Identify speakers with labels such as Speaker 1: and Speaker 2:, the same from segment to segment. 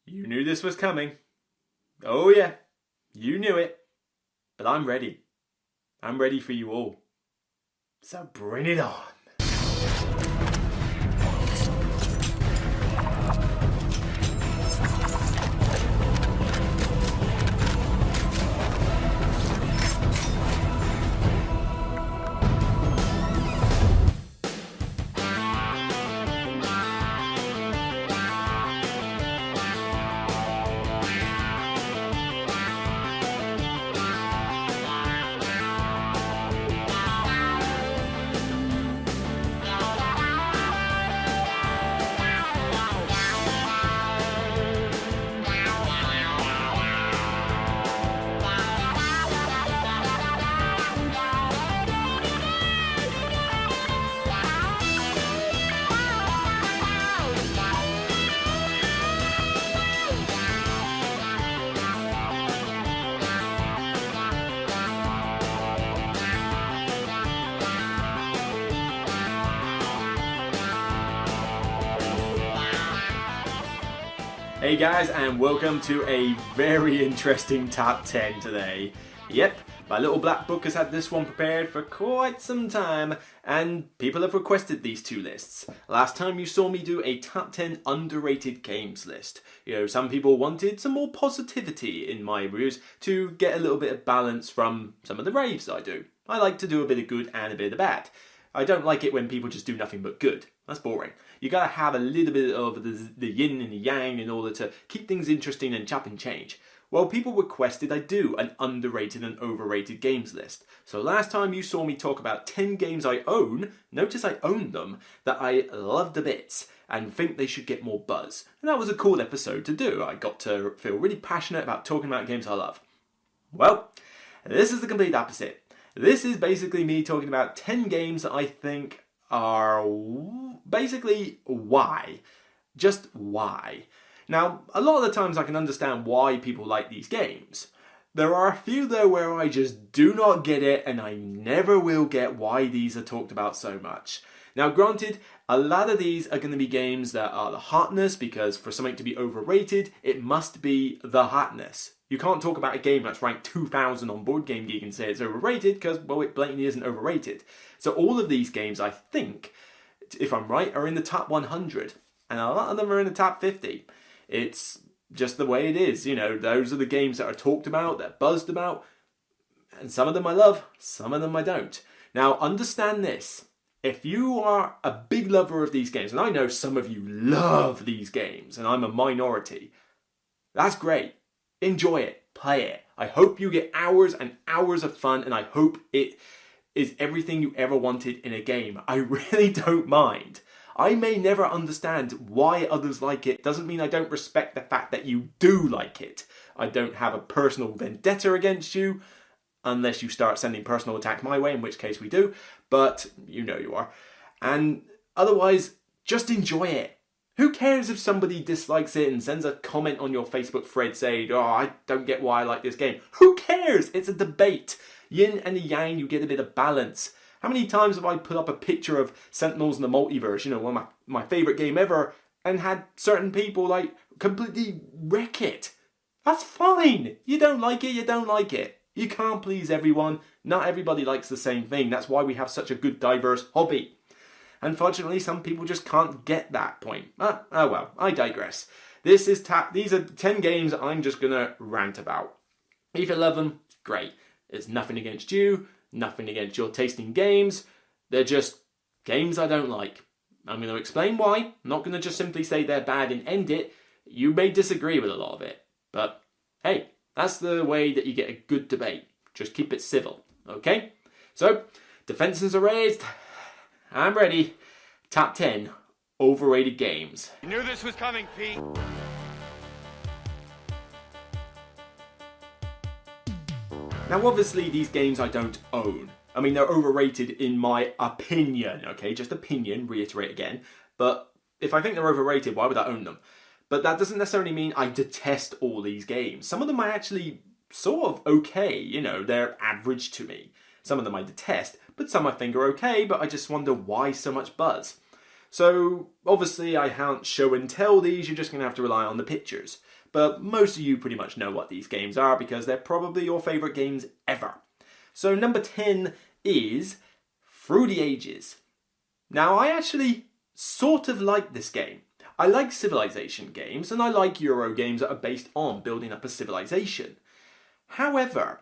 Speaker 1: You knew this was coming. Oh yeah, you knew it. But I'm ready. I'm ready for you all. So bring it on. Hey guys, and welcome to a very interesting top 10 today. Yep, my little black book has had this one prepared for quite some time, and people have requested these two lists. Last time you saw me do a top 10 underrated games list. Some people wanted some more positivity in my reviews to get a little bit of balance from some of the raves I do. I like to do a bit of good and a bit of bad. I don't like it when people just do nothing but good. That's boring. You gotta have a little bit of the yin and the yang in order to keep things interesting and chop and change. Well, people requested I do an underrated and overrated games list. So last time you saw me talk about 10 games I own, notice I own them, that I love to bits and think they should get more buzz. And that was a cool episode to do. I got to feel really passionate about talking about games I love. Well, this is the complete opposite. This is basically me talking about 10 games that I think are basically why. Just why. Now, a lot of the times I can understand why people like these games. There are a few though where I just do not get it, and I never will get why these are talked about so much. Now granted, a lot of these are going to be games that are the hotness, because for something to be overrated, it must be the hotness. You can't talk about a game that's ranked 2000 on Board Game Geek and say it's overrated because, well, it blatantly isn't overrated. So all of these games, I think, if I'm right, are in the top 100. And a lot of them are in the top 50. It's just the way it is. Those are the games that are talked about, that are buzzed about. And some of them I love, some of them I don't. Now, understand this. If you are a big lover of these games, and I know some of you love these games, and I'm a minority, that's great. Enjoy it. Play it. I hope you get hours and hours of fun, and I hope it is everything you ever wanted in a game. I really don't mind. I may never understand why others like it. Doesn't mean I don't respect the fact that you do like it. I don't have a personal vendetta against you, unless you start sending personal attacks my way, in which case we do. But you know you are. And otherwise, just enjoy it. Who cares if somebody dislikes it and sends a comment on your Facebook thread saying, "Oh, I don't get why I like this game." Who cares? It's a debate. Yin and the yang, you get a bit of balance. How many times have I put up a picture of Sentinels in the Multiverse, one of my favourite game ever, and had certain people completely wreck it? That's fine. You don't like it, you don't like it. You can't please everyone. Not everybody likes the same thing. That's why we have such a good diverse hobby. Unfortunately, some people just can't get that point. Oh well, I digress. These are 10 games I'm just going to rant about. If you love them, great. It's nothing against you, nothing against your taste in games. They're just games I don't like. I'm going to explain why. I'm not going to just simply say they're bad and end it. You may disagree with a lot of it. But hey, that's the way that you get a good debate. Just keep it civil, okay? So, defenses are raised. I'm ready. Top 10 overrated games.
Speaker 2: You knew this was coming, Pete.
Speaker 1: Now obviously these games I don't own. I mean, they're overrated in my opinion, okay? Just opinion, reiterate again. But if I think they're overrated, why would I own them? But that doesn't necessarily mean I detest all these games. Some of them I actually sort of okay, they're average to me. Some of them I detest, but some I think are okay, but I just wonder why so much buzz. So obviously I can't show and tell these, you're just going to have to rely on the pictures. But most of you pretty much know what these games are because they're probably your favourite games ever. So number 10 is Through the Ages. Now I actually sort of like this game. I like civilization games and I like Euro games that are based on building up a civilization. However,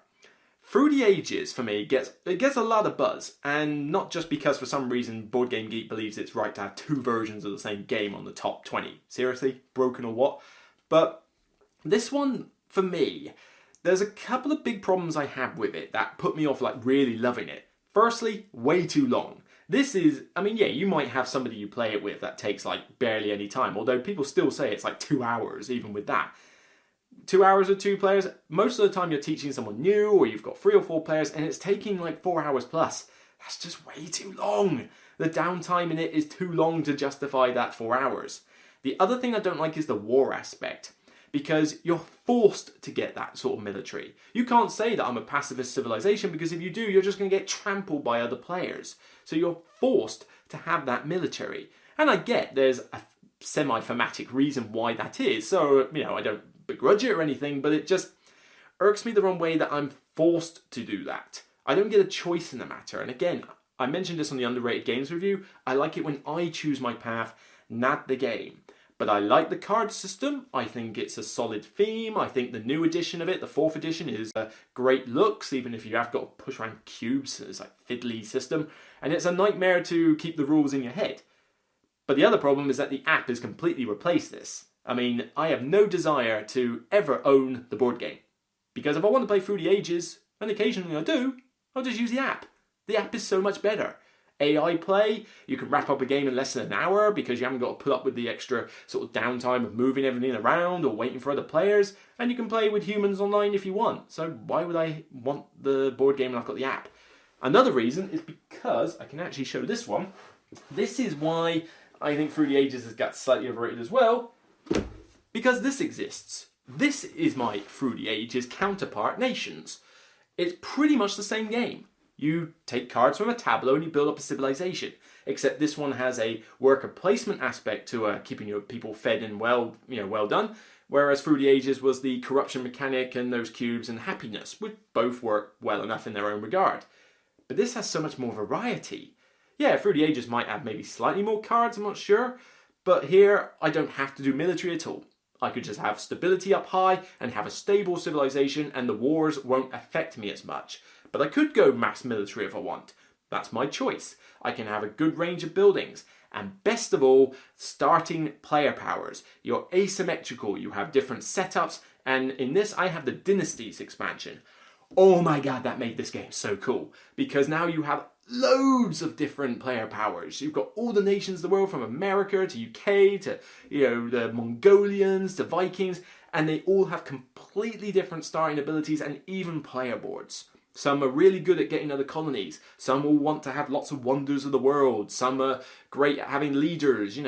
Speaker 1: Through the Ages for me gets a lot of buzz, and not just because for some reason Board Game Geek believes it's right to have two versions of the same game on the top 20. Seriously? Broken or what? But this one, for me, there's a couple of big problems I have with it that put me off like really loving it. Firstly, way too long. This is, I mean, yeah, you might have somebody you play it with that takes like barely any time, although people still say it's like 2 hours even with that. 2 hours with 2 players, most of the time you're teaching someone new or you've got 3 or 4 players and it's taking like 4 hours plus. That's just way too long. The downtime in it is too long to justify that 4 hours. The other thing I don't like is the war aspect, because you're forced to get that sort of military. You can't say that I'm a pacifist civilization, because if you do, you're just going to get trampled by other players. So you're forced to have that military. And I get there's a semi-thematic reason why that is, so, you know, I don't begrudge it or anything, but it just irks me the wrong way that I'm forced to do that. I don't get a choice in the matter. And again, I mentioned this on the Underrated Games review, I like it when I choose my path, not the game. But I like the card system, I think it's a solid theme, I think the new edition of it, the 4th edition, is great looks, even if you have got to push around cubes, it's like fiddly system, and it's a nightmare to keep the rules in your head. But the other problem is that the app has completely replaced this. I mean, I have no desire to ever own the board game. Because if I want to play Through the Ages, and occasionally I do, I'll just use the app. The app is so much better. AI play, you can wrap up a game in less than an hour because you haven't got to put up with the extra sort of downtime of moving everything around or waiting for other players, and you can play with humans online if you want. So why would I want the board game when I've got the app? Another reason is because, I can actually show this one, this is why I think Through the Ages has got slightly overrated as well, because this exists. This is my Through the Ages counterpart, Nations. It's pretty much the same game. You take cards from a tableau and you build up a civilization. Except this one has a worker placement aspect to keeping your people fed and well done. Whereas Through the Ages was the corruption mechanic and those cubes and happiness, which both work well enough in their own regard. But this has so much more variety. Yeah, Through the Ages might have maybe slightly more cards, I'm not sure. But here, I don't have to do military at all. I could just have stability up high and have a stable civilization, and the wars won't affect me as much. But I could go mass military if I want. That's my choice. I can have a good range of buildings. And best of all, starting player powers. You're asymmetrical, you have different setups, and in this I have the Dynasties expansion. Oh my god, that made this game so cool. Because now you have loads of different player powers. You've got all the nations of the world, from America to UK to, the Mongolians to Vikings, and they all have completely different starting abilities and even player boards. Some are really good at getting other colonies. Some will want to have lots of wonders of the world. Some are great at having leaders.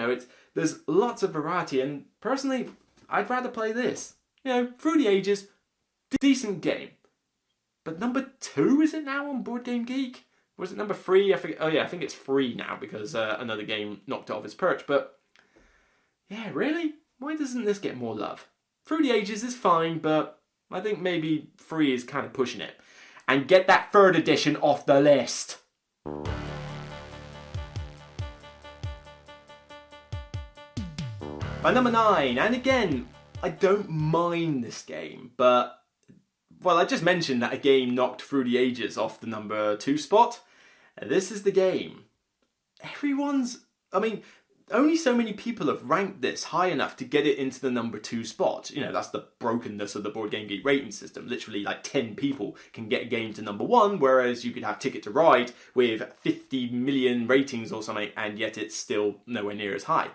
Speaker 1: There's lots of variety, and personally, I'd rather play this. Through the Ages, decent game. But number 2, is it now on Board Game Geek? Or is it number 3? I think it's 3 now because another game knocked it off its perch. But yeah, really? Why doesn't this get more love? Through the Ages is fine, but I think maybe 3 is kind of pushing it. And get that 3rd edition off the list. By number 9, and again, I don't mind this game, but, well, I just mentioned that a game knocked Through the Ages off the number 2 spot. This is the game. Only so many people have ranked this high enough to get it into the number 2 spot. That's the brokenness of the Board Game Geek rating system. Literally, like 10 people can get a game to number 1, whereas you could have Ticket to Ride with 50 million ratings or something, and yet it's still nowhere near as high.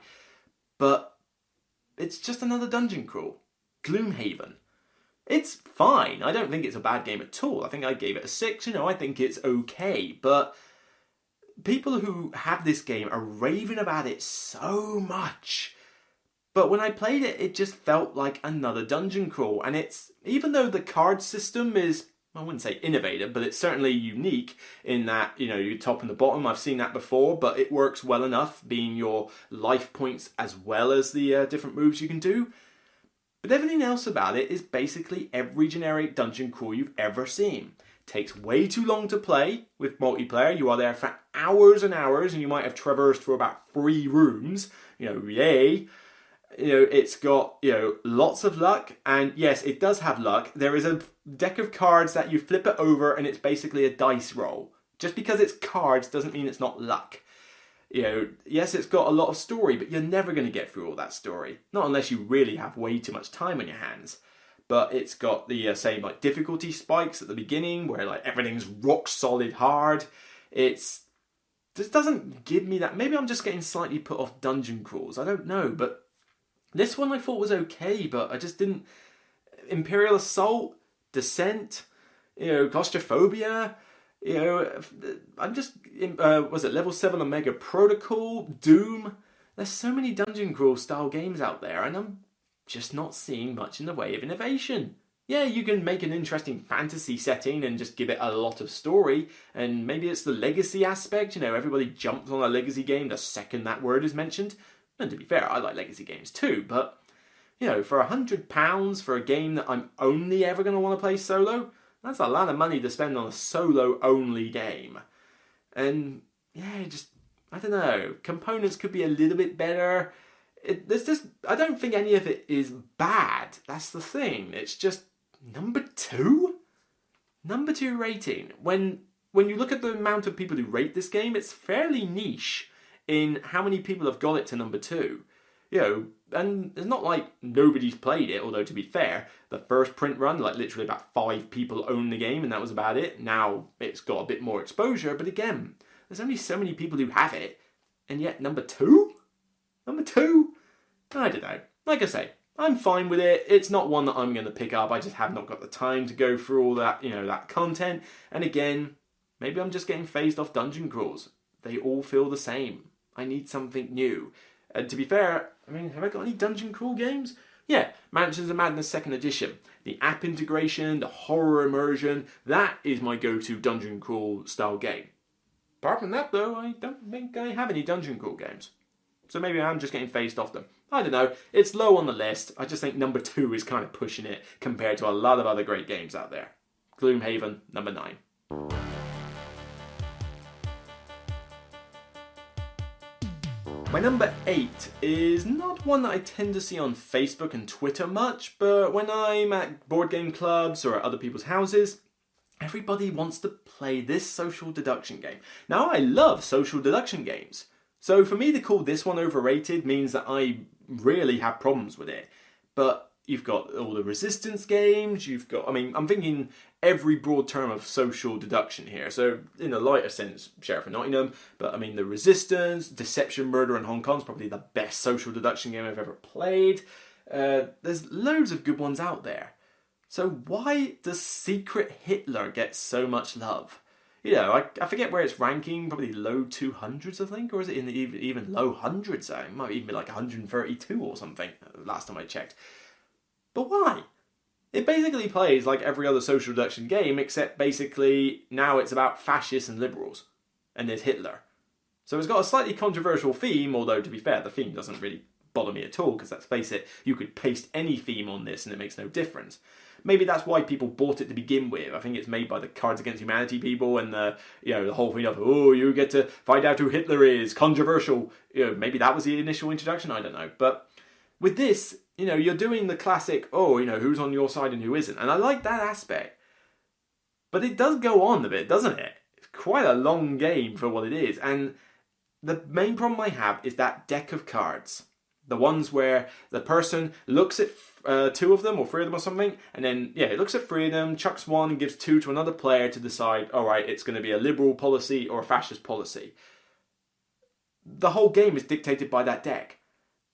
Speaker 1: But it's just another dungeon crawl. Gloomhaven. It's fine. I don't think it's a bad game at all. I think I gave it a 6. I think it's okay, but people who have this game are raving about it so much. But when I played it, it just felt like another dungeon crawl. And even though the card system is I wouldn't say innovative, but it's certainly unique in that, you top and the bottom. I've seen that before, but it works well enough, being your life points as well as the different moves you can do. But everything else about it is basically every generic dungeon crawl you've ever seen. Takes way too long to play with multiplayer. You are there for hours and hours, and you might have traversed through about 3 rooms. Yay. It's got, lots of luck, and yes, it does have luck. There is a deck of cards that you flip it over, and it's basically a dice roll. Just because it's cards doesn't mean it's not luck. Yes, it's got a lot of story, but you're never going to get through all that story. Not unless you really have way too much time on your hands. But it's got the same difficulty spikes at the beginning, where everything's rock solid hard. Just doesn't give me that. Maybe I'm just getting slightly put off dungeon crawls. I don't know, but this one I thought was okay, but I just didn't. Imperial Assault, Descent, Claustrophobia. I'm just. Was it Level 7 Omega Protocol, Doom? There's so many dungeon crawl style games out there, and I'm just not seeing much in the way of innovation. Yeah, you can make an interesting fantasy setting and just give it a lot of story, and maybe it's the legacy aspect. Everybody jumps on a legacy game the second that word is mentioned. And to be fair, I like legacy games too, but for £100 for a game that I'm only ever going to want to play solo, that's a lot of money to spend on a solo only game. And yeah, I don't know, components could be a little bit better. I don't think any of it is bad. That's the thing. It's just number 2 rating. When you look at the amount of people who rate this game, it's fairly niche in how many people have got it to number 2. And it's not like nobody's played it, although to be fair, the first print run, literally about 5 people owned the game and that was about it. Now it's got a bit more exposure, but again, there's only so many people who have it, and yet number 2? Number 2? I don't know. Like I say, I'm fine with it. It's not one that I'm going to pick up. I just have not got the time to go through all that, that content. And again, maybe I'm just getting phased off dungeon crawls. They all feel the same. I need something new. And to be fair, have I got any dungeon crawl games? Yeah, Mansions of Madness 2nd Edition. The app integration, the horror immersion, that is my go-to dungeon crawl style game. Apart from that though, I don't think I have any dungeon crawl games. So maybe I'm just getting phased off them. I don't know. It's low on the list. I just think number 2 is kind of pushing it compared to a lot of other great games out there. Gloomhaven, number 9. My number 8 is not one that I tend to see on Facebook and Twitter much, but when I'm at board game clubs or at other people's houses, everybody wants to play this social deduction game. Now, I love social deduction games. So for me to call this one overrated means that I really have problems with it. But you've got all the resistance games, I'm thinking every broad term of social deduction here. So in a lighter sense, Sheriff of Nottingham, but the resistance, Deception, Murder in Hong Kong is probably the best social deduction game I've ever played. There's loads of good ones out there. So why does Secret Hitler get so much love? I forget where it's ranking, probably low 200s, I think, or is it in the even low hundreds? It might even be 132 or something, last time I checked. But why? It basically plays like every other social deduction game, except basically now it's about fascists and liberals, and there's Hitler. So it's got a slightly controversial theme, although to be fair, the theme doesn't really bother me at all, because let's face it, you could paste any theme on this and it makes no difference. Maybe that's why people bought it to begin with. I think it's made by the Cards Against Humanity people, and the whole thing of, you get to find out who Hitler is, controversial. Maybe that was the initial introduction, I don't know. But with this, you're doing the classic, who's on your side and who isn't. And I like that aspect. But it does go on a bit, doesn't it? It's quite a long game for what it is. And the main problem I have is that deck of cards. The ones where the person looks at 2 of them or 3 of them or something, and then, it looks at 3 of them, chucks 1 and gives 2 to another player to decide, alright, it's going to be a liberal policy or a fascist policy. The whole game is dictated by that deck.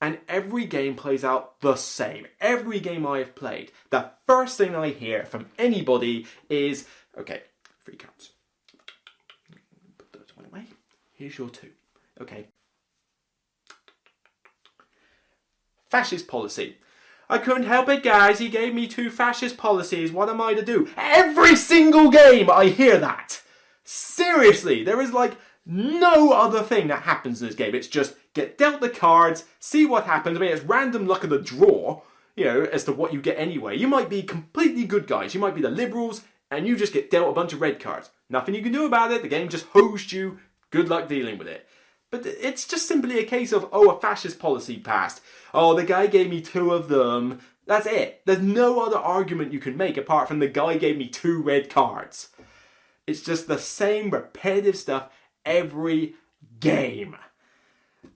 Speaker 1: And every game plays out the same. Every game I have played, the first thing I hear from anybody is, okay, 3 cards. Put those 1 away. Here's your 2. Okay. Fascist policy. I couldn't help it, guys. He gave me 2 fascist policies. What am I to do? Every single game I hear that. Seriously, there is like no other thing that happens in this game. It's just get dealt the cards, see what happens. I mean, it's random luck of the draw, as to what you get anyway. You might be completely good guys. You might be the liberals, and you just get dealt a bunch of red cards. Nothing you can do about it. The game just hosed you. Good luck dealing with it. But it's just simply a case of, a fascist policy passed. Oh, the guy gave me 2 of them. That's it. There's no other argument you can make apart from the guy gave me 2 red cards. It's just the same repetitive stuff every game.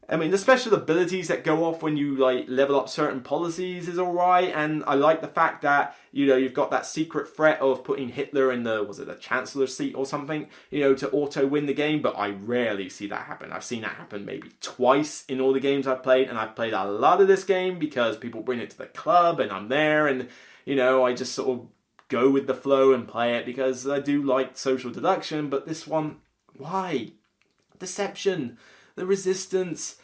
Speaker 1: I mean, the special abilities that go off when you level up certain policies is alright, and I like the fact that, you've got that secret threat of putting Hitler in the Chancellor's seat or something, to auto-win the game, but I rarely see that happen. I've seen that happen maybe twice in all the games I've played, and I've played a lot of this game because people bring it to the club, and I'm there, and, I just sort of go with the flow and play it because I do like social deduction, but this one, why? Deception, the resistance,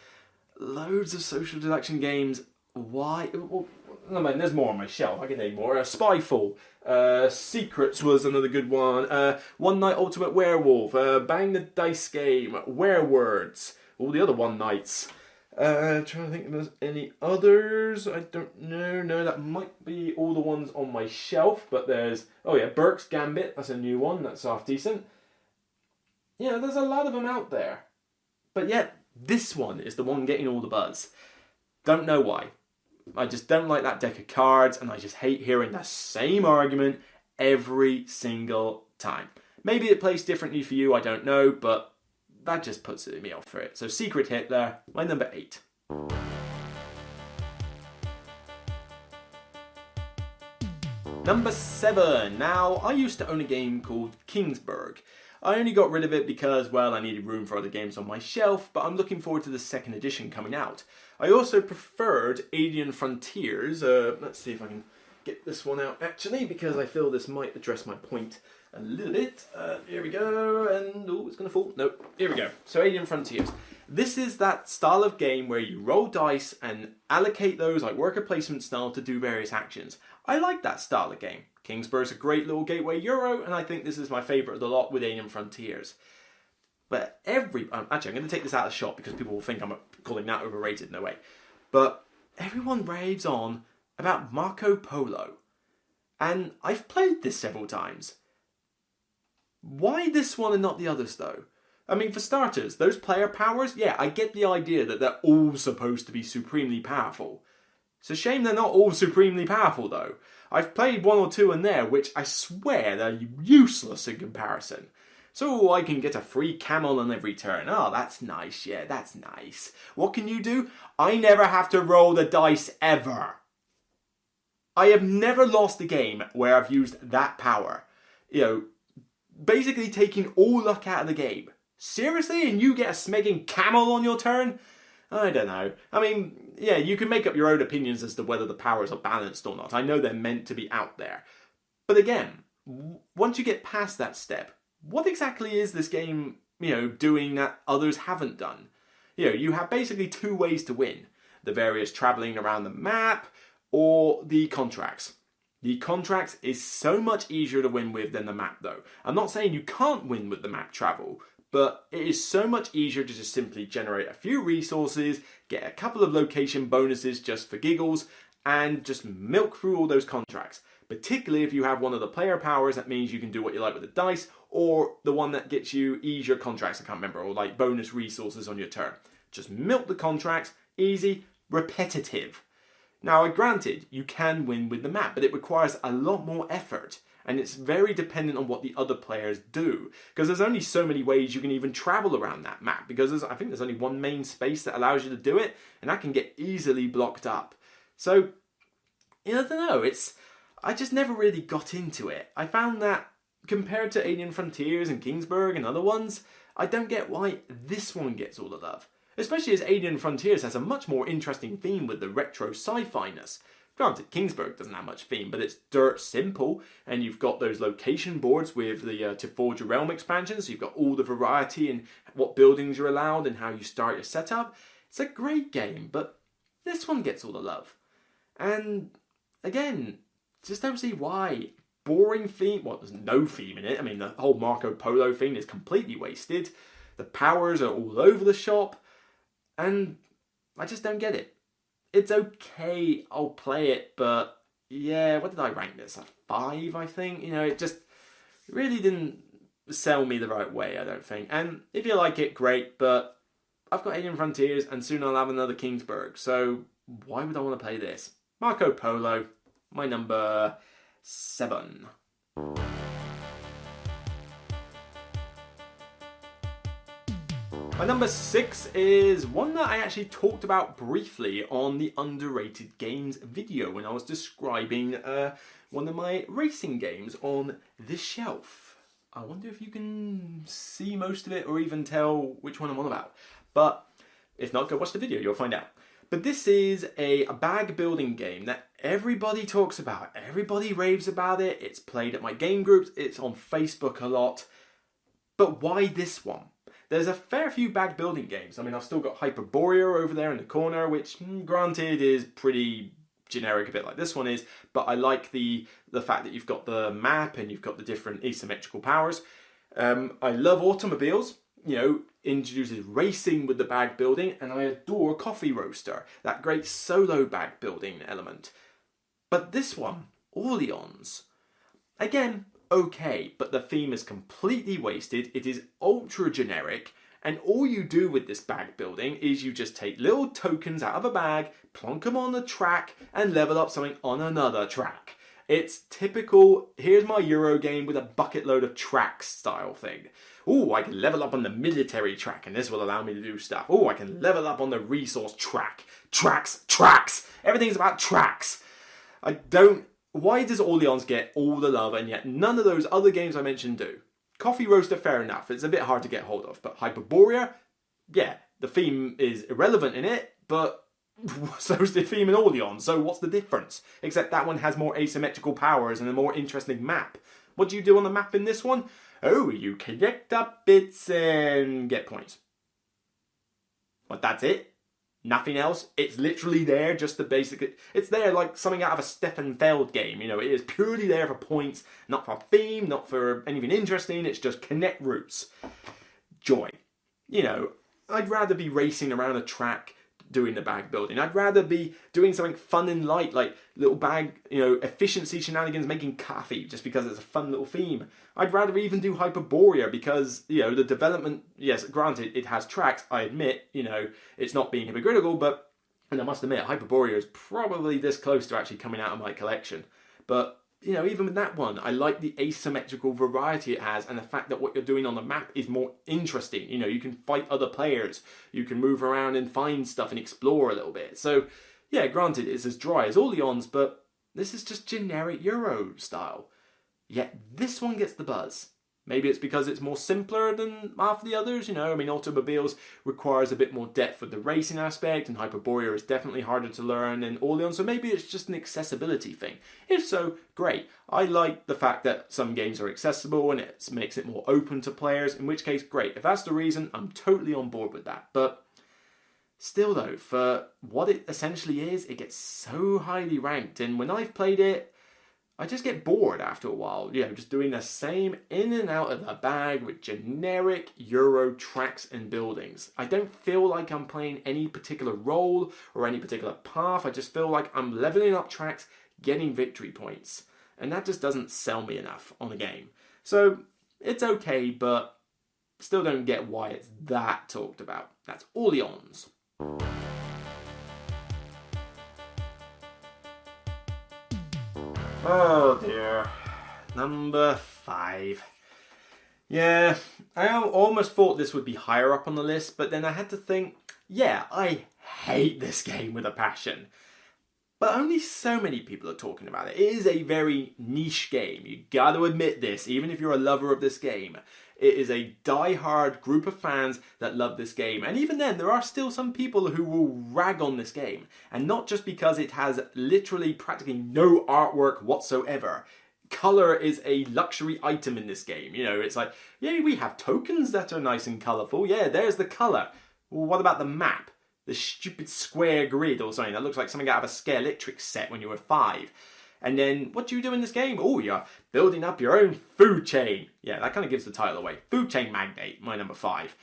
Speaker 1: loads of social deduction games. Why? Well, I mean, there's more on my shelf. I can name more. Spyfall, Secrets was another good one. One Night Ultimate Werewolf, Bang the Dice Game, Werewords, all the other One Nights. Trying to think if there's any others. I don't know. No, that might be all the ones on my shelf. But there's, Burke's Gambit. That's a new one. That's half decent. There's a lot of them out there. But yet, this one is the one getting all the buzz. Don't know why. I just don't like that deck of cards, and I just hate hearing the same argument every single time. Maybe it plays differently for you, I don't know, but that just puts me off for it. So Secret Hitler, my number 8. Number 7. Now, I used to own a game called Kingsburg. I only got rid of it because, I needed room for other games on my shelf, but I'm looking forward to the 2nd edition coming out. I also preferred Alien Frontiers. Let's see if I can get this one out, actually, because I feel this might address my point a little bit. Here we go, and, it's going to fall. Nope, here we go. So, Alien Frontiers. This is that style of game where you roll dice and allocate those, like worker placement style, to do various actions. I like that style of game. Kingsburg's a great little gateway Euro, and I think this is my favourite of the lot with Alien Frontiers. But actually, I'm going to take this out of the shot because people will think I'm calling that overrated. No way. But everyone raves on about Marco Polo. And I've played this several times. Why this one and not the others, though? I mean, for starters, those player powers, I get the idea that they're all supposed to be supremely powerful. It's a shame they're not all supremely powerful, though. I've played 1 or 2 in there, which I swear they're useless in comparison. So I can get a free camel on every turn. Oh, that's nice. Yeah, that's nice. What can you do? I never have to roll the dice ever. I have never lost a game where I've used that power. Basically taking all luck out of the game. Seriously? And you get a smeging camel on your turn? I don't know. I mean, you can make up your own opinions as to whether the powers are balanced or not. I know they're meant to be out there. But again, once you get past that step, what exactly is this game, doing that others haven't done? You have basically 2 ways to win. The various travelling around the map, or the contracts. The contracts is so much easier to win with than the map, though. I'm not saying you can't win with the map travel, but it is so much easier to just simply generate a few resources, get a couple of location bonuses just for giggles, and just milk through all those contracts. Particularly if you have one of the player powers, that means you can do what you like with the dice, or the one that gets you easier contracts, I can't remember, or like bonus resources on your turn. Just milk the contracts, easy, repetitive. Now, granted, you can win with the map, but it requires a lot more effort. And it's very dependent on what the other players do. Because there's only so many ways you can even travel around that map. Because I think there's only one main space that allows you to do it. And that can get easily blocked up. So, I don't know. I just never really got into it. I found that compared to Alien Frontiers and Kingsburg and other ones, I don't get why this one gets all the love. Especially as Alien Frontiers has a much more interesting theme with the retro sci-fi-ness. Granted, Kingsburg doesn't have much theme, but it's dirt simple, and you've got those location boards with the To Forge a Realm expansion, so you've got all the variety in what buildings you're allowed and how you start your setup. It's a great game, but this one gets all the love. And again, just don't see why. Boring theme, well, there's no theme in it. I mean, the whole Marco Polo theme is completely wasted. The powers are all over the shop, and I just don't get it. It's okay, I'll play it, but yeah, what did I rank this? A 5, I think? It just really didn't sell me the right way, I don't think. And if you like it, great, but I've got Alien Frontiers, and soon I'll have another Kingsburg, so why would I want to play this? Marco Polo, my number 7. My number 6 is one that I actually talked about briefly on the Underrated Games video when I was describing one of my racing games on this shelf. I wonder if you can see most of it or even tell which one I'm on about. But if not, go watch the video, you'll find out. But this is a bag building game that everybody talks about. Everybody raves about it. It's played at my game groups. It's on Facebook a lot. But why this one? There's a fair few bag building games. I mean, I've still got Hyperborea over there in the corner, which, granted, is pretty generic, a bit like this one is. But I like the fact that you've got the map and you've got the different asymmetrical powers. I love automobiles. Introduces racing with the bag building, and I adore Coffee Roaster, that great solo bag building element. But this one, Orleans, again, okay, but the theme is completely wasted, it is ultra generic, and all you do with this bag building is you just take little tokens out of a bag, plonk them on a track, and level up something on another track. It's typical, here's my Euro game with a bucket load of tracks style thing. Oh, I can level up on the military track and this will allow me to do stuff. Oh, I can level up on the resource track. Tracks. Everything's about tracks. Why does Orleans get all the love and yet none of those other games I mentioned do? Coffee Roaster, fair enough. It's a bit hard to get hold of. But Hyperborea, yeah, the theme is irrelevant in it, but so's the theme in Orleans. So what's the difference? Except that one has more asymmetrical powers and a more interesting map. What do you do on the map in this one? Oh, you collect up bits and get points. But that's it? Nothing else? It's literally there just to basically... It's there like something out of a Stefan Feld game. It is purely there for points, not for theme, not for anything interesting. It's just connect routes. Joy. I'd rather be racing around a track doing the bag building. I'd rather be doing something fun and light, like little bag, efficiency shenanigans, making coffee, just because it's a fun little theme. I'd rather even do Hyperborea because, the development, yes, granted, it has tracks, I admit, it's not being hypocritical, but, and I must admit, Hyperborea is probably this close to actually coming out of my collection. But, even with that one, I like the asymmetrical variety it has and the fact that what you're doing on the map is more interesting. You can fight other players, you can move around and find stuff and explore a little bit. So, yeah, granted, it's as dry as Orleans, but this is just generic Euro style. Yet this one gets the buzz. Maybe it's because it's more simpler than half the others, Automobiles requires a bit more depth with the racing aspect, and Hyperborea is definitely harder to learn than Orleans, so maybe it's just an accessibility thing. If so, great. I like the fact that some games are accessible and it makes it more open to players, in which case, great. If that's the reason, I'm totally on board with that. But still though, for what it essentially is, it gets so highly ranked, and when I've played it, I just get bored after a while, just doing the same in and out of the bag with generic Euro tracks and buildings. I don't feel like I'm playing any particular role or any particular path. I just feel like I'm leveling up tracks, getting victory points. And that just doesn't sell me enough on a game. So it's okay, but still don't get why it's that talked about. That's Orleans. Oh dear. Number 5. Yeah, I almost thought this would be higher up on the list, but then I had to think, yeah, I hate this game with a passion. But only so many people are talking about it. It is a very niche game. You gotta admit this, even if you're a lover of this game. It is a die-hard group of fans that love this game. And even then, there are still some people who will rag on this game. And not just because it has literally practically no artwork whatsoever. Colour is a luxury item in this game. It's like, yeah, we have tokens that are nice and colourful. Yeah, there's the colour. Well, what about the map? the stupid square grid or something that looks like something out of a Scalextric set when you were 5. And then, what do you do in this game? Oh, you're building up your own food chain. Yeah, that kind of gives the title away. Food chain magnate, my number 5.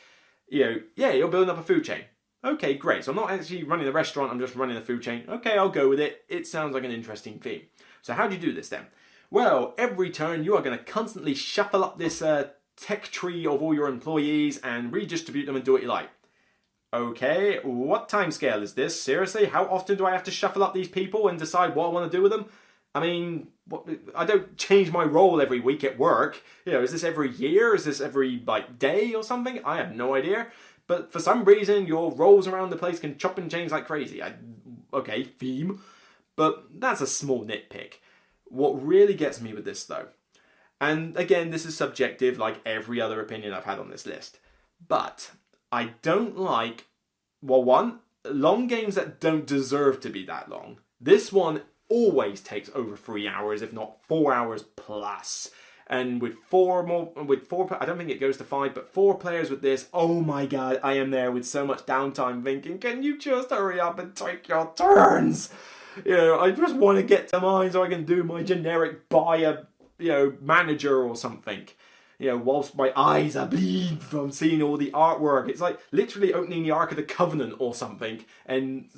Speaker 1: Yeah, you're building up a food chain. Okay, great. So I'm not actually running the restaurant, I'm just running the food chain. Okay, I'll go with it. It sounds like an interesting theme. So how do you do this then? Well, every turn you are going to constantly shuffle up this tech tree of all your employees and redistribute them and do what you like. Okay, what timescale is this? Seriously, how often do I have to shuffle up these people and decide what I want to do with them? I mean, I don't change my role every week at work. Is this every year? Is this every, day or something? I have no idea. But for some reason, your roles around the place can chop and change like crazy. Okay, theme. But that's a small nitpick. What really gets me with this, though, and again, this is subjective like every other opinion I've had on this list, but I don't like, well, one, long games that don't deserve to be that long. This one always takes over 3 hours, if not 4 hours plus. And with four, I don't think it goes to 5, but 4 players with this, oh my god, I am there with so much downtime thinking, can you just hurry up and take your turns? I just want to get to mine so I can do my generic buy a, manager or something. Whilst my eyes are bleed from seeing all the artwork. It's like literally opening the Ark of the Covenant or something. And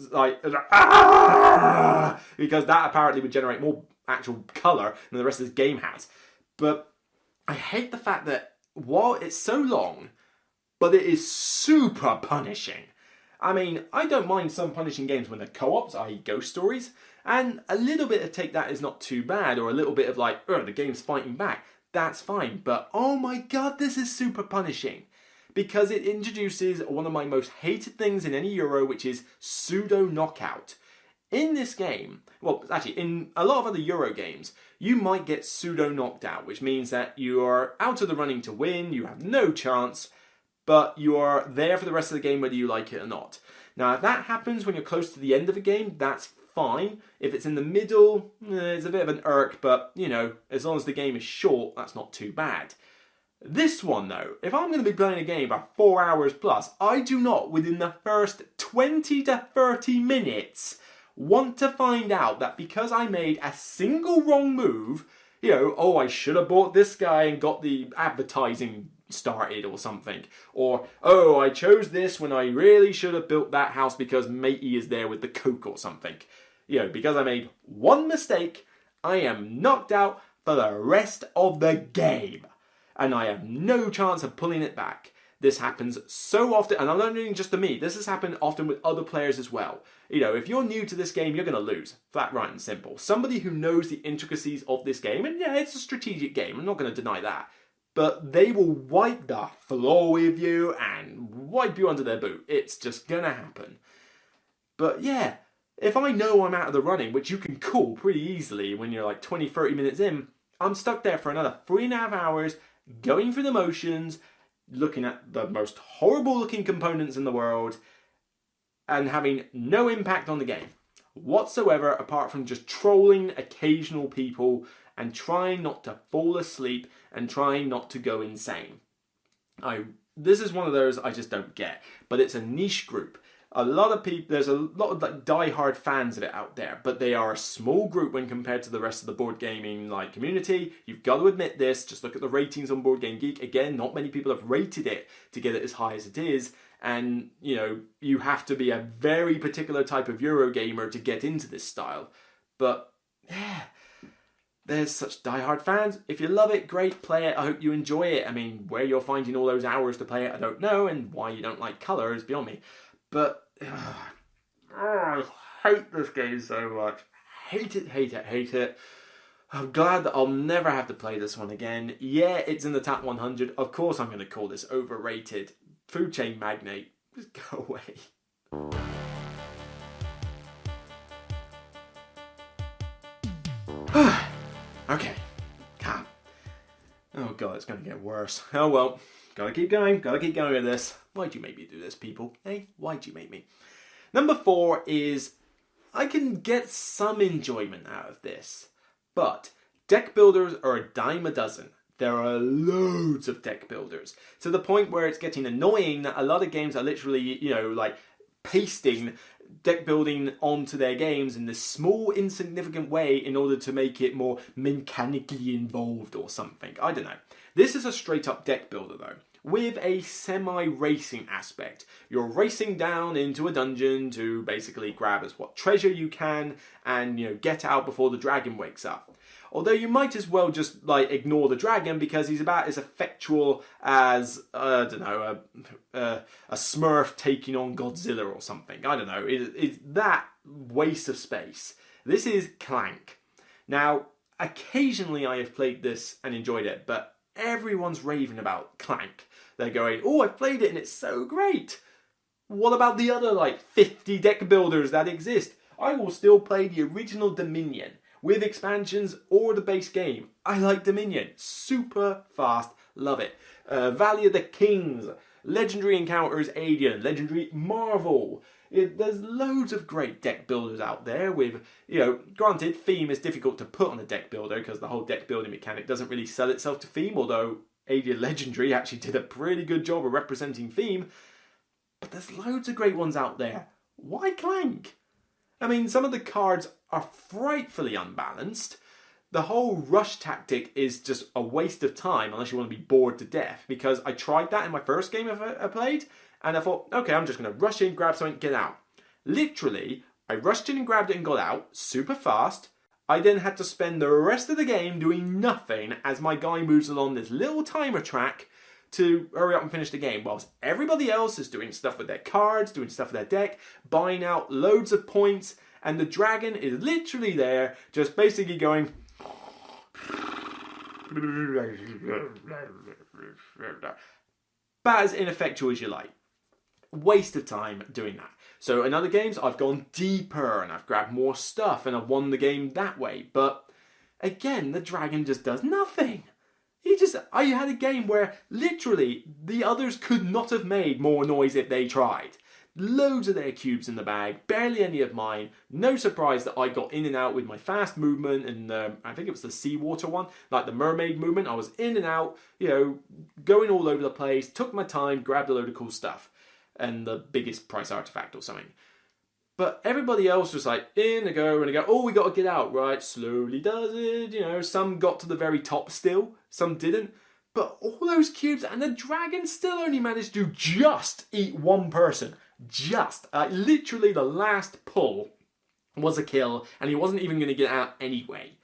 Speaker 1: because that apparently would generate more actual colour than the rest of this game has. But I hate the fact that while it's so long, but it is super punishing. I mean, I don't mind some punishing games when they're co-ops, i.e. ghost stories, and a little bit of take that is not too bad, or a little bit of the game's fighting back, that's fine. But oh my god, this is super punishing. Because it introduces one of my most hated things in any Euro, which is pseudo knockout. In this game, well, actually, in a lot of other Euro games, you might get pseudo knocked out, which means that you are out of the running to win, you have no chance, but you are there for the rest of the game whether you like it or not. Now, if that happens when you're close to the end of a game, that's fine. If it's in the middle, it's a bit of an irk, but, as long as the game is short, that's not too bad. This one, though, if I'm going to be playing a game for 4 hours plus, I do not, within the first 20 to 30 minutes, want to find out that because I made a single wrong move, I should have bought this guy and got the advertising started or something. Or, I chose this when I really should have built that house because matey is there with the coke or something. Because I made one mistake, I am knocked out for the rest of the game. And I have no chance of pulling it back. This happens so often, and I'm not doing just to me, this has happened often with other players as well. If you're new to this game, you're going to lose. Flat, right, and simple. Somebody who knows the intricacies of this game, and yeah, it's a strategic game, I'm not going to deny that, but they will wipe the floor with you and wipe you under their boot. It's just going to happen. But yeah, if I know I'm out of the running, which you can call pretty easily when you're 20, 30 minutes in, I'm stuck there for another 3.5 hours, going through the motions, looking at the most horrible looking components in the world, and having no impact on the game whatsoever, apart from just trolling occasional people and trying not to fall asleep and trying not to go insane. This is one of those I just don't get, but it's a niche group. A lot of people, there's a lot of die-hard fans of it out there, but they are a small group when compared to the rest of the board gaming community. You've got to admit this. Just look at the ratings on Board Game Geek. Again, not many people have rated it to get it as high as it is, and you have to be a very particular type of Euro gamer to get into this style. But yeah, there's such die-hard fans. If you love it, great, play it. I hope you enjoy it. I mean, where you're finding all those hours to play it, I don't know, and why you don't like colour is beyond me. But I hate this game so much. Hate it. I'm glad that I'll never have to play this one again. Yeah, it's in the top 100. Of course I'm going to call this overrated. Food chain magnate. Just go away. Okay, calm. Oh god, it's going to get worse. Oh well, gotta keep going with this. Why'd you make me do this, people? Hey, why'd you make me? Number 4 is, I can get some enjoyment out of this, but deck builders are a dime a dozen. There are loads of deck builders, to the point where it's getting annoying that a lot of games are literally, pasting deck building onto their games in this small, insignificant way in order to make it more mechanically involved or something. I don't know. This is a straight up deck builder though, with a semi-racing aspect. You're racing down into a dungeon to basically grab as what treasure you can and, get out before the dragon wakes up. Although you might as well just ignore the dragon because he's about as effectual as a Smurf taking on Godzilla or something. I don't know. It's that waste of space. This is Clank. Now, occasionally I have played this and enjoyed it, but everyone's raving about Clank. They're going, "Oh, I played it and it's so great." What about the other 50 deck builders that exist? I will still play the original Dominion with expansions or the base game. I like Dominion. Super fast. Love it. Valley of the Kings. Legendary Encounters Alien. Legendary Marvel. There's loads of great deck builders out there with, granted, theme is difficult to put on a deck builder because the whole deck building mechanic doesn't really sell itself to theme, although Alien Legendary actually did a pretty good job of representing theme. But there's loads of great ones out there. Why Clank? I mean, some of the cards are frightfully unbalanced. The whole rush tactic is just a waste of time unless you want to be bored to death, because I tried that in my first game I played, and I thought, okay, I'm just going to rush in, grab something, get out. Literally, I rushed in and grabbed it and got out super fast. I then had to spend the rest of the game doing nothing as my guy moves along this little timer track to hurry up and finish the game, whilst everybody else is doing stuff with their cards, doing stuff with their deck, buying out loads of points, and the dragon is literally there, just basically going... about as ineffectual as you like. Waste of time doing that. So in other games, I've gone deeper, and I've grabbed more stuff, and I've won the game that way. But again, the dragon just does nothing. I had a game where literally the others could not have made more noise if they tried. Loads of their cubes in the bag, barely any of mine. No surprise that I got in and out with my fast movement, and I think it was the seawater one, like the mermaid movement. I was in and out, going all over the place, took my time, grabbed a load of cool stuff, and the biggest price artifact or something. But everybody else was in and go, oh, we got to get out, right? Slowly does it, some got to the very top still, some didn't. But all those cubes, and the dragon still only managed to just eat one person. Just. Literally the last pull was a kill, and he wasn't even going to get out anyway.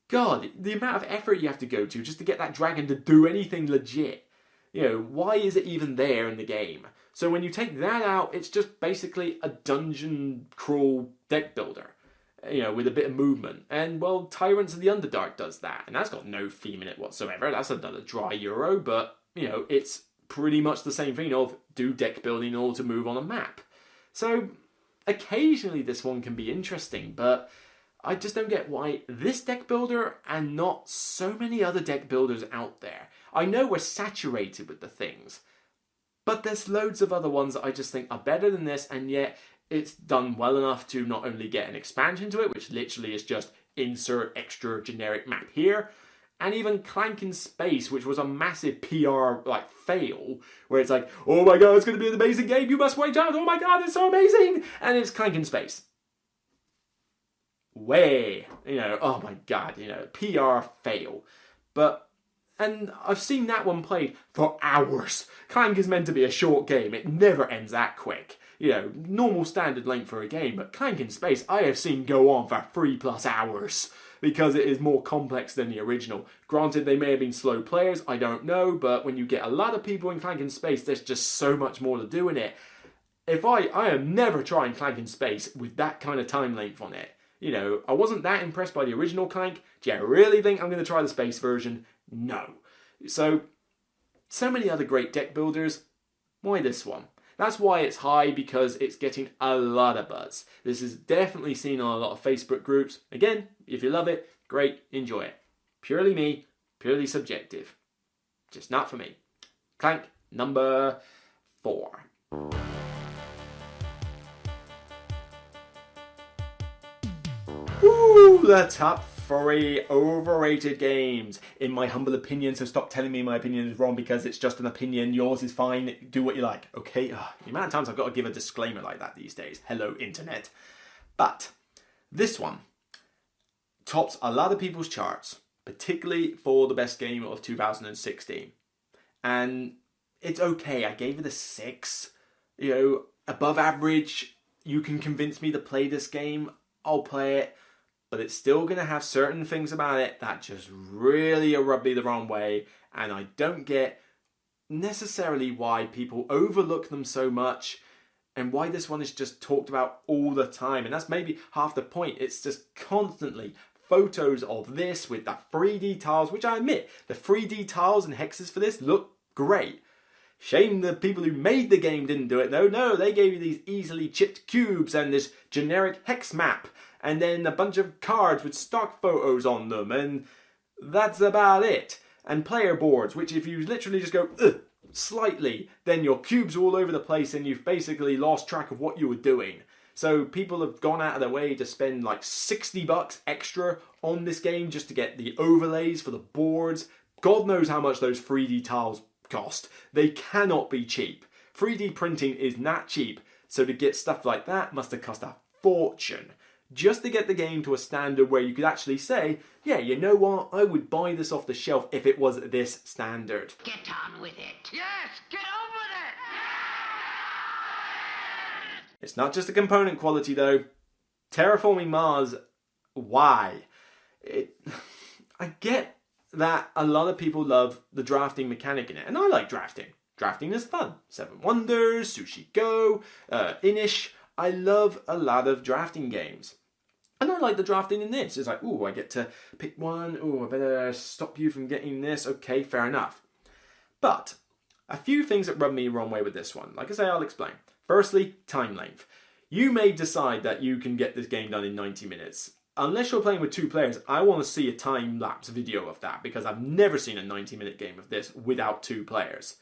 Speaker 1: God, the amount of effort you have to go to just to get that dragon to do anything legit. Why is it even there in the game? So when you take that out, it's just basically a dungeon crawl deck builder, with a bit of movement. And, well, Tyrants of the Underdark does that, and that's got no theme in it whatsoever. That's another dry Euro, but, it's pretty much the same thing of do deck building in order to move on a map. So occasionally this one can be interesting, but I just don't get why this deck builder and not so many other deck builders out there. I know we're saturated with the things, but there's loads of other ones that I just think are better than this, and yet it's done well enough to not only get an expansion to it, which literally is just insert extra generic map here, and even Clank in Space, which was a massive PR fail, where it's oh my god, it's going to be an amazing game, you must wait out, oh my god, it's so amazing, and it's Clank in Space. Oh my god, PR fail. And I've seen that one played for hours. Clank is meant to be a short game. It never ends that quick. Normal standard length for a game, but Clank in Space I have seen go on for 3+ hours because it is more complex than the original. Granted, they may have been slow players, I don't know, but when you get a lot of people in Clank in Space, there's just so much more to do in it. I am never trying Clank in Space with that kind of time length on it. I wasn't that impressed by the original Clank. Do you really think I'm going to try the Space version? No. So many other great deck builders. Why this one? That's why it's high, because it's getting a lot of buzz. This is definitely seen on a lot of Facebook groups. Again, if you love it, great, enjoy it. Purely me, purely subjective. Just not for me. Clank number 4. Ooh, the top 3 overrated games, in my humble opinion, so stop telling me my opinion is wrong because it's just an opinion, yours is fine, do what you like, okay? The amount of times I've got to give a disclaimer like that these days. Hello, internet. But this one tops a lot of people's charts, particularly for the best game of 2016. And it's okay, I gave it a 6. You know, above average, you can convince me to play this game, I'll play it. But it's still going to have certain things about it that just really rub me the wrong way. And I don't get necessarily why people overlook them so much and why this one is just talked about all the time. And that's maybe half the point. It's just constantly photos of this with the 3D tiles, which I admit, the 3D tiles and hexes for this look great. Shame the people who made the game didn't do it though. No, they gave you these easily chipped cubes and this generic hex map. And then a bunch of cards with stock photos on them, and that's about it. And player boards, which if you literally just go slightly, then your cubes are all over the place and you've basically lost track of what you were doing. So people have gone out of their way to spend like $60 extra on this game just to get the overlays for the boards. God knows how much those 3D tiles cost. They cannot be cheap. 3D printing is not cheap, so to get stuff like that must have cost a fortune. Just to get the game to a standard where you could actually say, yeah, you know what, I would buy this off the shelf if it was this standard.
Speaker 2: Get on with it. Yes, get on with it!
Speaker 1: It's not just the component quality though. Terraforming Mars, why? I get that a lot of people love the drafting mechanic in it, and I like drafting. Drafting is fun. Seven Wonders, Sushi Go, Inish. I love a lot of drafting games. And I like the drafting in this. It's like, ooh, I get to pick one. Ooh, I better stop you from getting this. Okay, fair enough. But a few things that rub me the wrong way with this one. Like I say, I'll explain. Firstly, time length. You may decide that you can get this game done in 90 minutes. Unless you're playing with 2 players, I want to see a time-lapse video of that because I've never seen a 90-minute game of this without 2 players.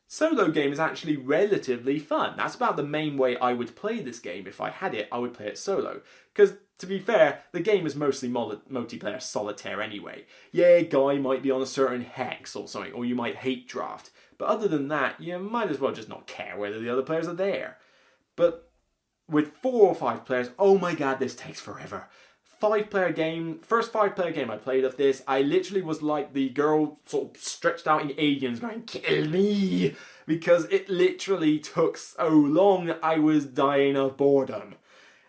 Speaker 1: Solo game is actually relatively fun. That's about the main way I would play this game. If I had it, I would play it solo. Because, to be fair, the game is mostly multiplayer solitaire anyway. Yeah, guy might be on a certain hex or something, or you might hate draft. But other than that, you might as well just not care whether the other players are there. But with 4 or 5 players, oh my god, this takes forever. 5-player game, first 5-player game I played of this, I literally was like the girl sort of stretched out in Aliens going, kill me! Because it literally took so long, I was dying of boredom.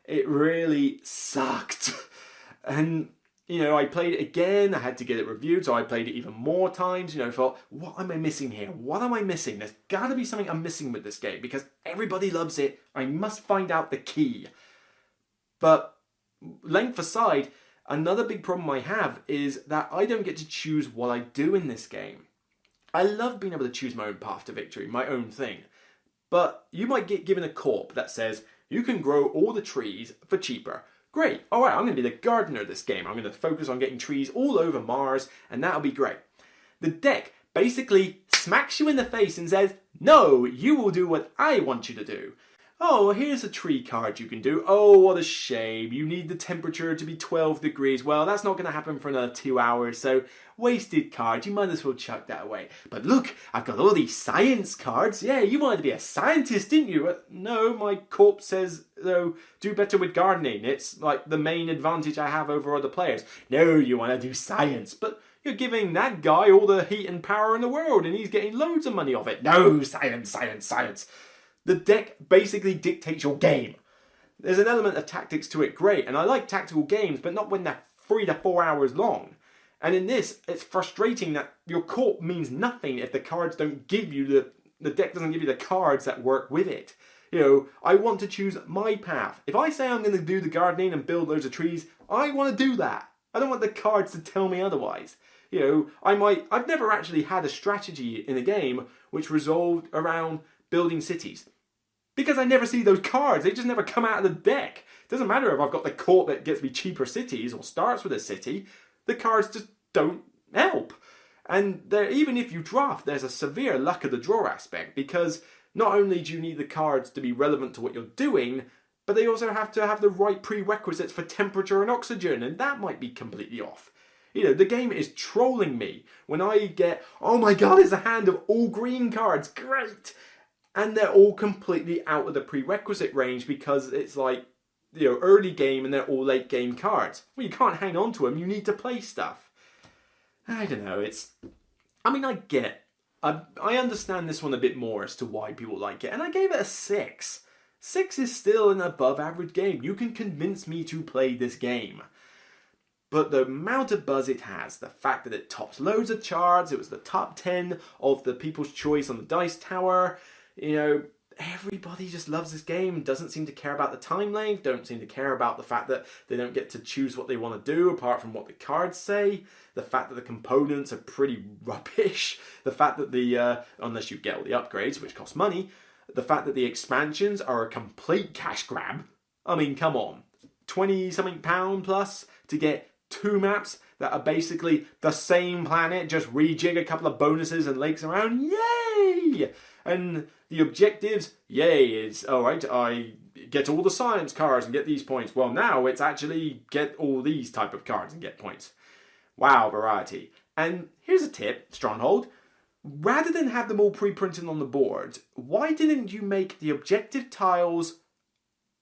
Speaker 1: It really sucked. And, you know, I played it again, I had to get it reviewed, so I played it even more times, you know, thought, what am I missing here? What am I missing? There's gotta be something I'm missing with this game, because everybody loves it, I must find out the key. But length aside, another big problem I have is that I don't get to choose what I do in this game. I love being able to choose my own path to victory, my own thing. But you might get given a corp that says, you can grow all the trees for cheaper. Great, alright, I'm going to be the gardener of this game. I'm going to focus on getting trees all over Mars, and that'll be great. The deck basically smacks you in the face and says, no, you will do what I want you to do. Oh, here's a tree card you can do. Oh, what a shame. You need the temperature to be 12 degrees. Well, that's not going to happen for another 2 hours, so wasted card. You might as well chuck that away. But look, I've got all these science cards. Yeah, you wanted to be a scientist, didn't you? No, my corp says, though, do better with gardening. It's like the main advantage I have over other players. No, you want to do science, but you're giving that guy all the heat and power in the world, and he's getting loads of money off it. No, science, science, science. The deck basically dictates your game. There's an element of tactics to it, great, and I like tactical games, but not when they're 3 to 4 hours long. And in this, it's frustrating that your corp means nothing if the cards don't give you the deck doesn't give you the cards that work with it. You know, I want to choose my path. If I say I'm going to do the gardening and build loads of trees, I want to do that. I don't want the cards to tell me otherwise. You know, I've never actually had a strategy in a game which resolved around building cities. Because I never see those cards, they just never come out of the deck. It doesn't matter if I've got the corp that gets me cheaper cities or starts with a city, the cards just don't help. And even if you draft, there's a severe luck of the draw aspect, because not only do you need the cards to be relevant to what you're doing, but they also have to have the right prerequisites for temperature and oxygen, and that might be completely off. The game is trolling me when I get, oh my god, it's a hand of all green cards, great! And they're all completely out of the prerequisite range because it's like, early game and they're all late game cards. Well, you can't hang on to them, you need to play stuff. I don't know, I understand this one a bit more as to why people like it, and I gave it a 6. 6 is still an above average game. You can convince me to play this game. But the amount of buzz it has, the fact that it tops loads of charts, it was the top 10 of the People's Choice on the Dice Tower, everybody just loves this game, doesn't seem to care about the time length, don't seem to care about the fact that they don't get to choose what they want to do apart from what the cards say, the fact that the components are pretty rubbish, the fact that unless you get all the upgrades, which cost money, the fact that the expansions are a complete cash grab. I mean, come on. 20-something pound plus to get 2 maps that are basically the same planet, just rejig a couple of bonuses and lakes around, yay! And the objectives, yay, it's alright, I get all the science cards and get these points. Well, now it's actually get all these type of cards and get points. Wow, variety. And here's a tip, Stronghold. Rather than have them all pre-printed on the board, why didn't you make the objective tiles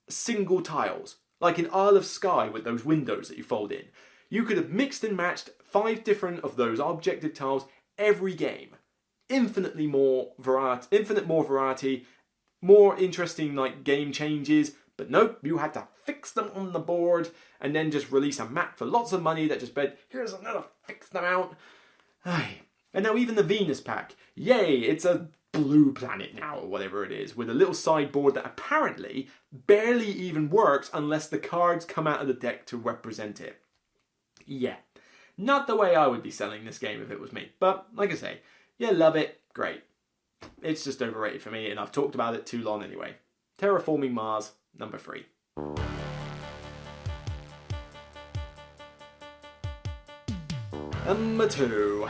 Speaker 1: single tiles? Like in Isle of Skye with those windows that you fold in. You could have mixed and matched 5 different of those objective tiles every game. Infinite more variety, more interesting game changes, but nope, you had to fix them on the board and then just release a map for lots of money that just said, here's another fixed amount. And now even the Venus pack, yay, it's a blue planet now, or whatever it is, with a little sideboard that apparently barely even works unless the cards come out of the deck to represent it. Yeah, not the way I would be selling this game if it was me. But, like I say, love it, great. It's just overrated for me, and I've talked about it too long anyway. Terraforming Mars, number 3. Number 2.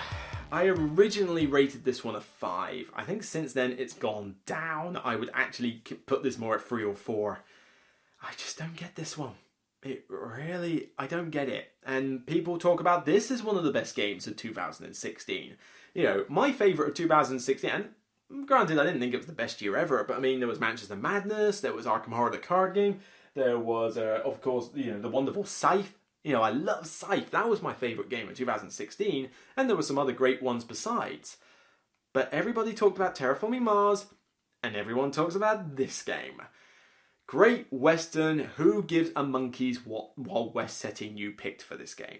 Speaker 1: I originally rated this one a 5. I think since then it's gone down. I would actually put this more at 3 or 4. I just don't get this one. I don't get it. And people talk about this as one of the best games of 2016. My favourite of 2016, and granted I didn't think it was the best year ever, but I mean there was Manchester Madness, there was Arkham Horror the card game, there was of course the wonderful Scythe. I love Scythe. That was my favourite game of 2016, and there were some other great ones besides. But everybody talked about Terraforming Mars, and everyone talks about this game. Great Western, who gives a monkey's what Wild West setting you picked for this game.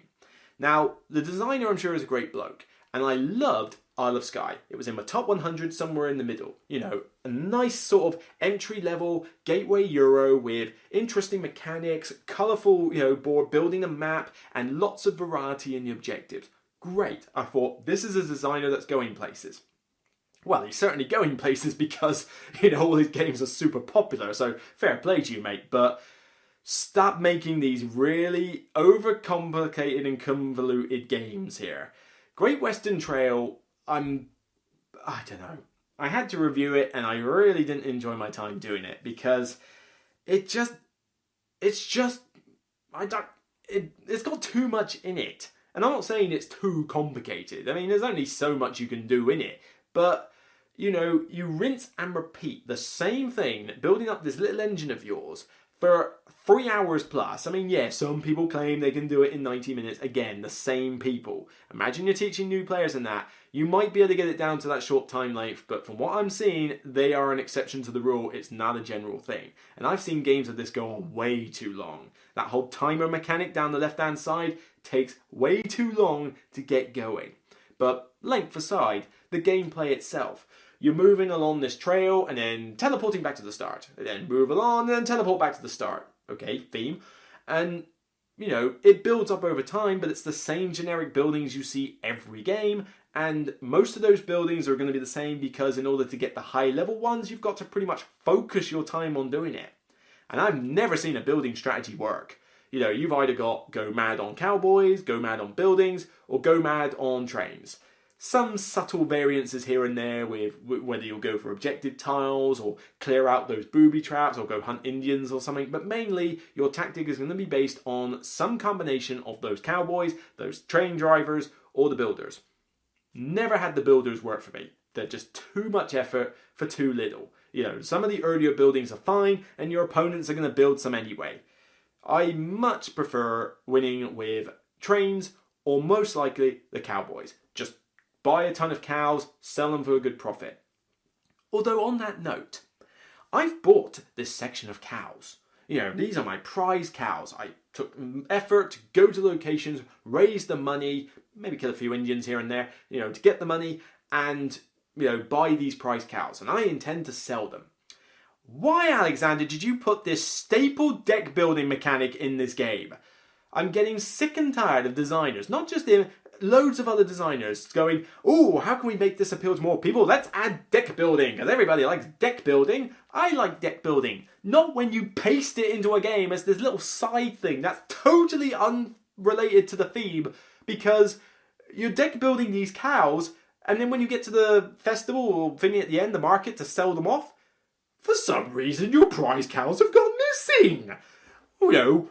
Speaker 1: Now, the designer I'm sure is a great bloke, and I loved Isle of Skye. It was in my top 100 somewhere in the middle. A nice sort of entry-level gateway Euro with interesting mechanics, colourful, board, building a map, and lots of variety in the objectives. Great. I thought, this is a designer that's going places. Well, he's certainly going places because, all his games are super popular, so fair play to you, mate, but stop making these really overcomplicated and convoluted games here. Great Western Trail, I don't know. I had to review it and I really didn't enjoy my time doing it because it's got too much in it. And I'm not saying it's too complicated. I mean, there's only so much you can do in it. But, you rinse and repeat the same thing, building up this little engine of yours for 3 hours plus. I mean, yeah, some people claim they can do it in 90 minutes. Again, the same people. Imagine you're teaching new players in that. You might be able to get it down to that short time length, but from what I'm seeing, they are an exception to the rule. It's not a general thing. And I've seen games of this go on way too long. That whole timer mechanic down the left-hand side takes way too long to get going. But length aside, the gameplay itself. You're moving along this trail and then teleporting back to the start. And then move along and then teleport back to the start. Okay, theme. And, it builds up over time, but it's the same generic buildings you see every game. And most of those buildings are going to be the same because in order to get the high level ones, you've got to pretty much focus your time on doing it. And I've never seen a building strategy work. You've either got go mad on cowboys, go mad on buildings, or go mad on trains. some subtle variances here and there with whether you'll go for objective tiles or clear out those booby traps or go hunt Indians or something, but mainly your tactic is going to be based on some combination of those cowboys, those train drivers, or the builders. Never had the builders work for me. They're just too much effort for too little. Some of the earlier buildings are fine, and your opponents are going to build some anyway. I much prefer winning with trains, or most likely the cowboys. Just buy a ton of cows, sell them for a good profit. Although on that note, I've bought this section of cows. These are my prize cows. I took effort to go to locations, raise the money, maybe kill a few Indians here and there, to get the money and, buy these prize cows. And I intend to sell them. Why, Alexander, did you put this staple deck building mechanic in this game? I'm getting sick and tired of designers, not just him, loads of other designers going, oh, how can we make this appeal to more people? Let's add deck building, because everybody likes deck building. I like deck building. Not when you paste it into a game as this little side thing that's totally unrelated to the theme, because you're deck building these cows, and then when you get to the festival or thingy at the end, the market, to sell them off, for some reason your prize cows have gone missing.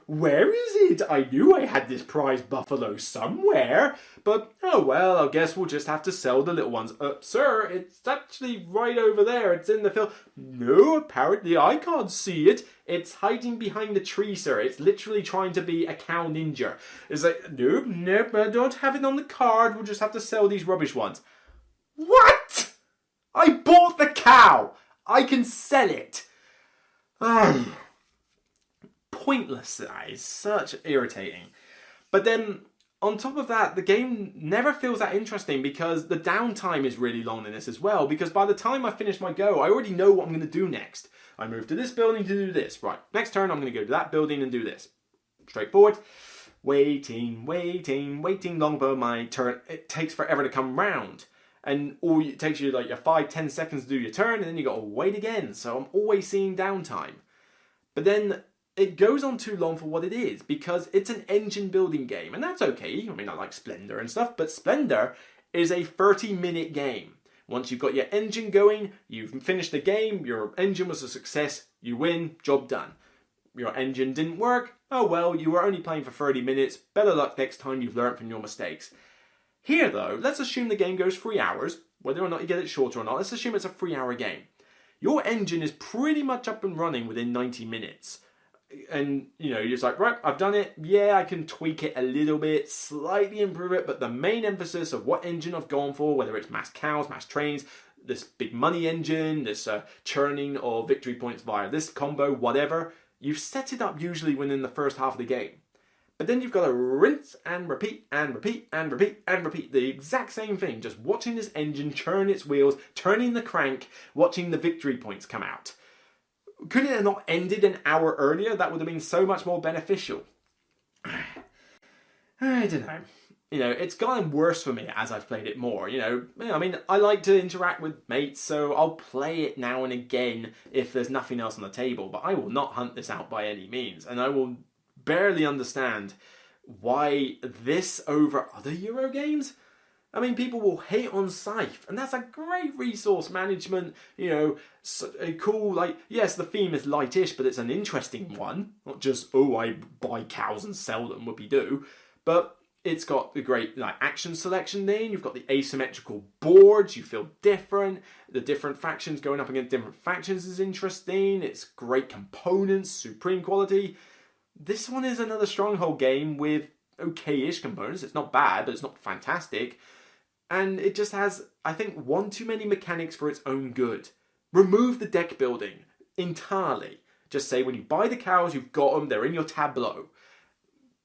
Speaker 1: Where is it? I knew I had this prize buffalo somewhere, but oh well, I guess we'll just have to sell the little ones. Sir, it's actually right over there. It's in the field. No, apparently I can't see it. It's hiding behind the tree, sir. It's literally trying to be a cow ninja. It's like, nope, I don't have it on the card. We'll just have to sell these rubbish ones. What? I bought the cow. I can sell it. Pointless. That is such irritating. But then on top of that, the game never feels that interesting because the downtime is really long in this as well, because by the time I finish my go, I already know what I'm going to do next. I move to this building to do this. Right, next turn I'm going to go to that building and do this. Straightforward. Waiting long for my turn. It takes forever to come round. And it takes you like your 5-10 seconds to do your turn, and then you got to wait again. So I'm always seeing downtime. But then it goes on too long for what it is, because it's an engine building game, and that's okay. I mean, I like Splendor and stuff, but Splendor is a 30-minute game. Once you've got your engine going, you've finished the game, your engine was a success, you win, job done. Your engine didn't work, oh well, you were only playing for 30 minutes, better luck next time, you've learned from your mistakes. Here though, let's assume the game goes 3 hours, whether or not you get it shorter or not, let's assume it's a 3-hour game. Your engine is pretty much up and running within 90 minutes. And, you're just like, right, I've done it. Yeah, I can tweak it a little bit, slightly improve it, but the main emphasis of what engine I've gone for, whether it's mass cows, mass trains, this big money engine, this churning of victory points via this combo, whatever, you've set it up usually within the first half of the game. But then you've got to rinse and repeat and repeat and repeat and repeat the exact same thing, just watching this engine churn its wheels, turning the crank, watching the victory points come out. Couldn't it have not ended an hour earlier? That would have been so much more beneficial. I don't know. It's gotten worse for me as I've played it more. I mean, I like to interact with mates, so I'll play it now and again if there's nothing else on the table, but I will not hunt this out by any means, and I will barely understand why this over other Euro games. I mean, people will hate on Scythe, and that's a great resource management, cool, yes, the theme is lightish, but it's an interesting one. Not just, I buy cows and sell them, whoopee-doo. But it's got the great action selection thing, you've got the asymmetrical boards, you feel different, the different factions going up against different factions is interesting, it's great components, supreme quality. This one is another Stronghold game with okay-ish components, it's not bad, but it's not fantastic. And it just has, I think, one too many mechanics for its own good. Remove the deck building entirely. Just say when you buy the cows, you've got them, they're in your tableau.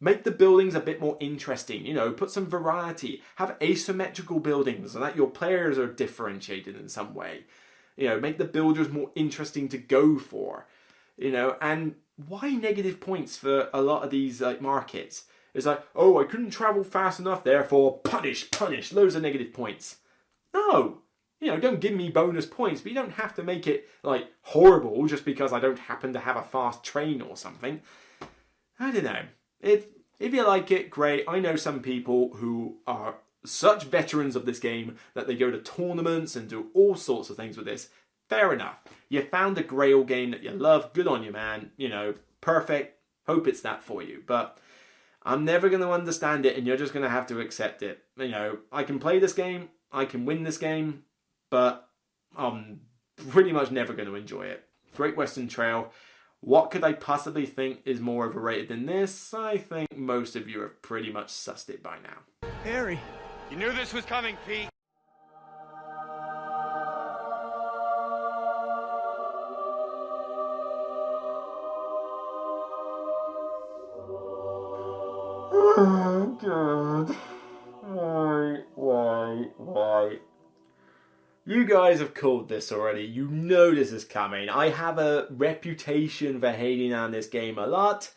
Speaker 1: Make the buildings a bit more interesting, put some variety. Have asymmetrical buildings so that your players are differentiated in some way. Make the builders more interesting to go for. And why negative points for a lot of these markets? It's like, I couldn't travel fast enough, therefore punish, loads of negative points. No, don't give me bonus points, but you don't have to make it, horrible just because I don't happen to have a fast train or something. I don't know. If you like it, great. I know some people who are such veterans of this game that they go to tournaments and do all sorts of things with this. Fair enough. You found a grail game that you love. Good on you, man. You know, perfect. Hope it's that for you. But I'm never going to understand it, and you're just going to have to accept it. You know, I can play this game. I can win this game. But I'm pretty much never going to enjoy it. Great Western Trail. What could I possibly think is more overrated than this? I think most of you have pretty much sussed it by now.
Speaker 3: Harry.
Speaker 4: You knew this was coming, Pete.
Speaker 1: Oh, God. Why? You guys have called this already. You know this is coming. I have a reputation for hating on this game a lot,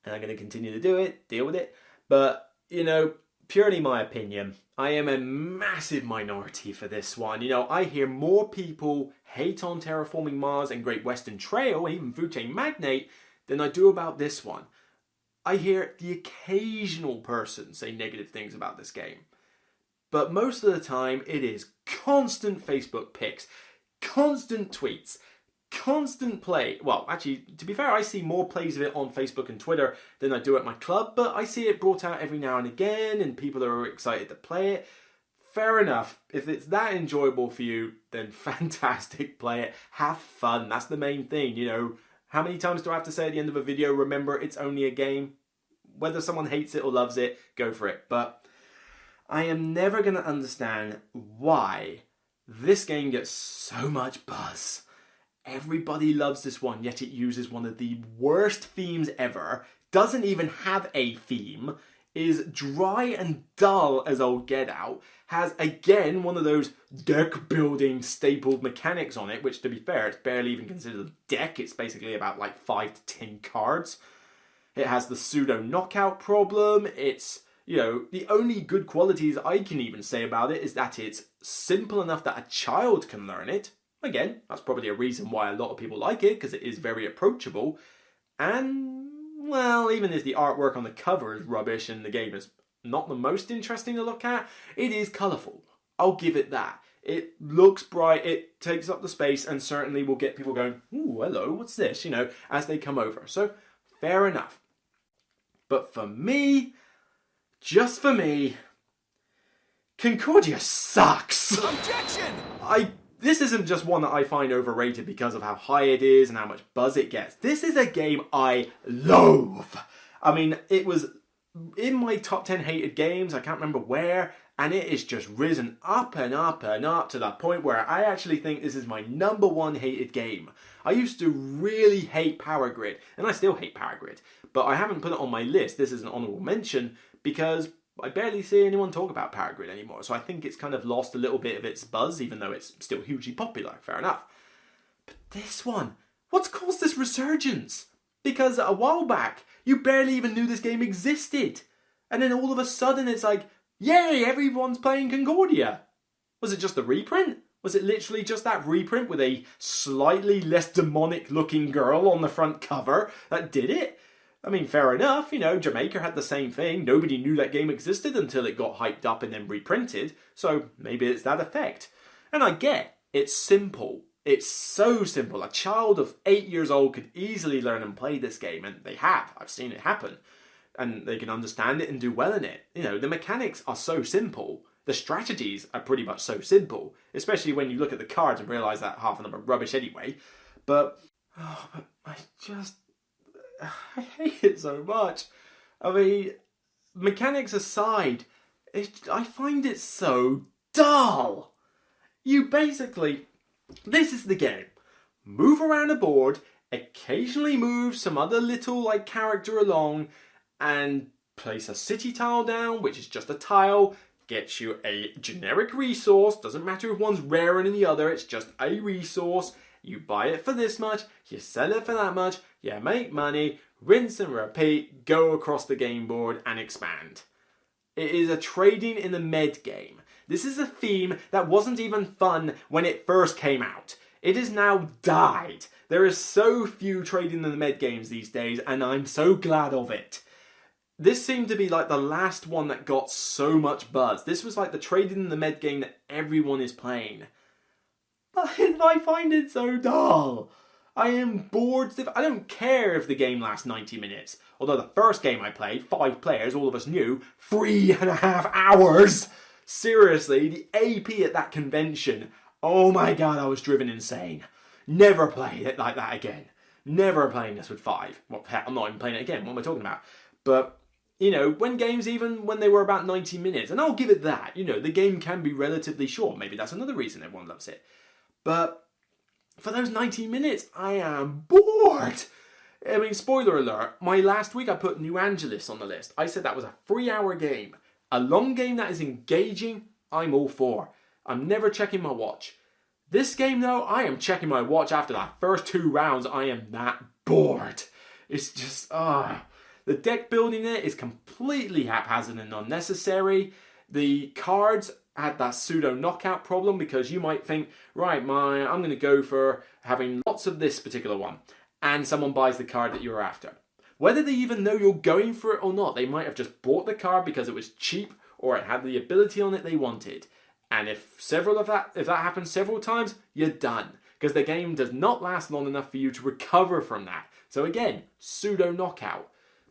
Speaker 1: and I'm going to continue to do it, deal with it. But, you know, purely my opinion, I am a massive minority for this one. You know, I hear more people hate on Terraforming Mars and Great Western Trail, and even Food Chain Magnate, than I do about this one. I hear the occasional person say negative things about this game. But most of the time, it is constant Facebook pics, constant tweets, constant play. Well, actually, to be fair, I see more plays of it on Facebook and Twitter than I do at my club, but I see it brought out every now and again, and people are excited to play it. Fair enough. If it's that enjoyable for you, then fantastic, play it. Have fun. That's the main thing, you know. How many times do I have to say at the end of a video, remember, it's only a game? Whether someone hates it or loves it, go for it. But I am never going to understand why this game gets so much buzz. Everybody loves this one, yet it uses one of the worst themes ever, doesn't even have a theme, is dry and dull as all get out, has again one of those deck building stapled mechanics on it, which to be fair, it's barely even considered a deck, it's basically about like 5 to 10 cards. It has the pseudo knockout problem, it's, you know, the only good qualities I can even say about it is that it's simple enough that a child can learn it. Again, that's probably a reason why a lot of people like it, because it is very approachable. And, well, even if the artwork on the cover is rubbish and the game is not the most interesting to look at, it is colourful. I'll give it that. It looks bright, it takes up the space, and certainly will get people going, ooh, hello, what's this? You know, as they come over. So, fair enough. But for me, just for me, Concordia sucks.
Speaker 3: Objection!
Speaker 1: This isn't just one that I find overrated because of how high it is and how much buzz it gets. This is a game I loathe. I mean, it was in my top 10 hated games, I can't remember where, and it is just risen up and up and up to that point where I actually think this is my number one hated game. I used to really hate Power Grid, and I still hate Power Grid, but I haven't put it on my list. This is an honourable mention because I barely see anyone talk about Power Grid anymore, so I think it's kind of lost a little bit of its buzz, even though it's still hugely popular, fair enough. But this one, what's caused this resurgence? Because a while back, you barely even knew this game existed. And then all of a sudden it's like, yay, everyone's playing Concordia. Was it just the reprint? Was it literally just that reprint with a slightly less demonic looking girl on the front cover that did it? I mean, fair enough, you know, Jamaica had the same thing. Nobody knew that game existed until it got hyped up and then reprinted. So maybe it's that effect. And I get, it's simple. It's so simple. A child of 8 years old could easily learn and play this game, and they have. I've seen it happen. And they can understand it and do well in it. You know, the mechanics are so simple. The strategies are pretty much so simple, especially when you look at the cards and realise that half of them are rubbish anyway. But I hate it so much. I mean, mechanics aside, I find it so dull. You basically, this is the game. Move around a board, occasionally move some other little like character along, and place a city tile down, which is just a tile, gets you a generic resource, doesn't matter if one's rarer than the other, it's just a resource. You buy it for this much, you sell it for that much, you make money, rinse and repeat, go across the game board and expand. It is a trading in the med game. This is a theme that wasn't even fun when it first came out. It has now died. There are so few trading in the med games these days, and I'm so glad of it. this seemed to be like the last one that got so much buzz. This was like the Trading in the Med game that everyone is playing. But I find it so dull. I am bored. I don't care if the game lasts 90 minutes. Although the first game I played, 5 players, all of us knew, 3.5 hours. Seriously, the AP at that convention, oh my god, I was driven insane. Never play it like that again. Never playing this with 5. Well, I'm not even playing it again, what am I talking about? But, you know, when games, even when they were about 90 minutes, and I'll give it that, you know, the game can be relatively short. Maybe that's another reason everyone loves it. But for those 90 minutes, I am bored. I mean, spoiler alert, my last week I put New Angeles on the list. I said that was a 3-hour game. A long game that is engaging, I'm all for. I'm never checking my watch. This game though, I am checking my watch after that first 2 rounds. I am that bored. It's just, the deck building there is completely haphazard and unnecessary. The cards had that pseudo knockout problem because you might think, right, I'm going to go for having lots of this particular one. And someone buys the card that you're after. Whether they even know you're going for it or not, they might have just bought the card because it was cheap or it had the ability on it they wanted. And if that happens several times, you're done. Because the game does not last long enough for you to recover from that. So again, pseudo knockout.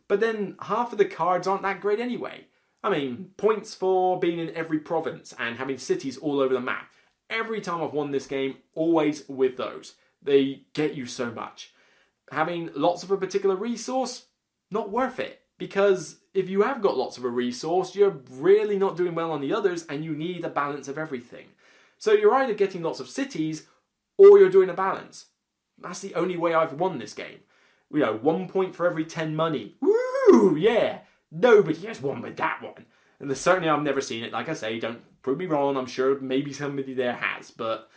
Speaker 1: But then half of the cards aren't that great anyway. I mean, points for being in every province and having cities all over the map. Every time I've won this game, always with those. They get you so much. Having lots of a particular resource, not worth it. Because if you have got lots of a resource, you're really not doing well on the others and you need a balance of everything. So you're either getting lots of cities or you're doing a balance. That's the only way I've won this game. You know, 1 point for every 10 money. Woo! Yeah! Nobody has won with that one. And certainly I've never seen it. Like I say, don't prove me wrong. I'm sure maybe somebody there has. But,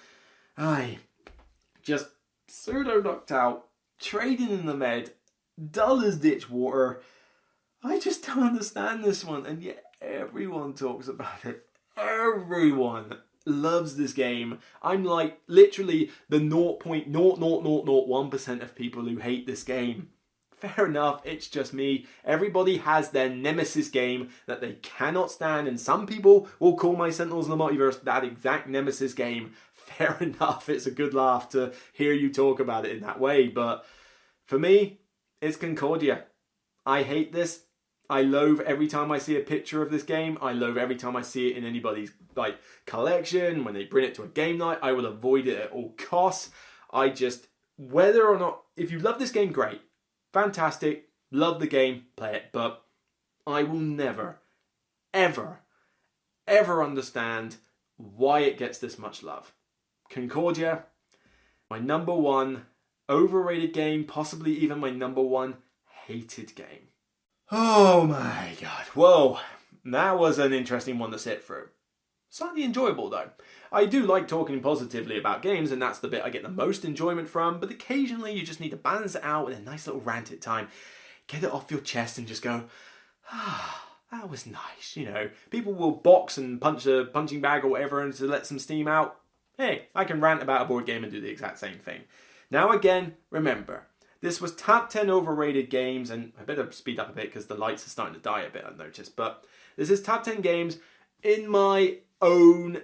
Speaker 1: just pseudo knocked out. Trading in the Med. Dull as ditch water. I just don't understand this one. And yet everyone talks about it. Everyone loves this game. I'm like literally the 0.00001% of people who hate this game. Fair enough, it's just me. Everybody has their nemesis game that they cannot stand, and some people will call my Sentinels in the Multiverse that exact nemesis game. Fair enough, it's a good laugh to hear you talk about it in that way, but for me, it's Concordia. I hate this. I loathe every time I see a picture of this game. I loathe every time I see it in anybody's collection. When they bring it to a game night, I will avoid it at all costs. Whether or not, if you love this game, great. Fantastic, love the game, play it, but I will never, ever, ever understand why it gets this much love. Concordia, my number 1 overrated game, possibly even my number 1 hated game. Oh my god, whoa, that was an interesting one to sit through. Slightly enjoyable though. I do like talking positively about games, and that's the bit I get the most enjoyment from, but occasionally you just need to balance it out with a nice little rant at time. Get it off your chest and just go, that was nice, you know. People will box and punch a punching bag or whatever and to let some steam out. Hey, I can rant about a board game and do the exact same thing. Now again, remember, this was top 10 overrated games, and I better speed up a bit because the lights are starting to die a bit, I've noticed, but this is top 10 games in my own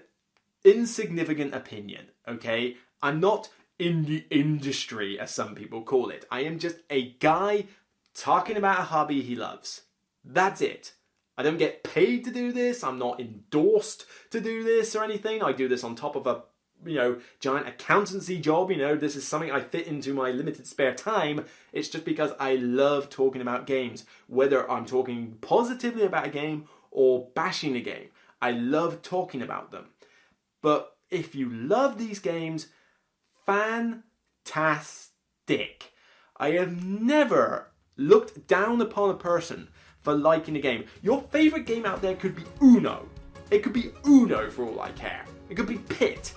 Speaker 1: insignificant opinion, okay? I'm not in the industry, as some people call it. I am just a guy talking about a hobby he loves. That's it. I don't get paid to do this. I'm not endorsed to do this or anything. I do this on top of a, giant accountancy job. This is something I fit into my limited spare time. It's just because I love talking about games. Whether I'm talking positively about a game or bashing a game, I love talking about them. But if you love these games, fantastic. I have never looked down upon a person for liking a game. Your favourite game out there could be Uno. It could be Uno for all I care. It could be Pit.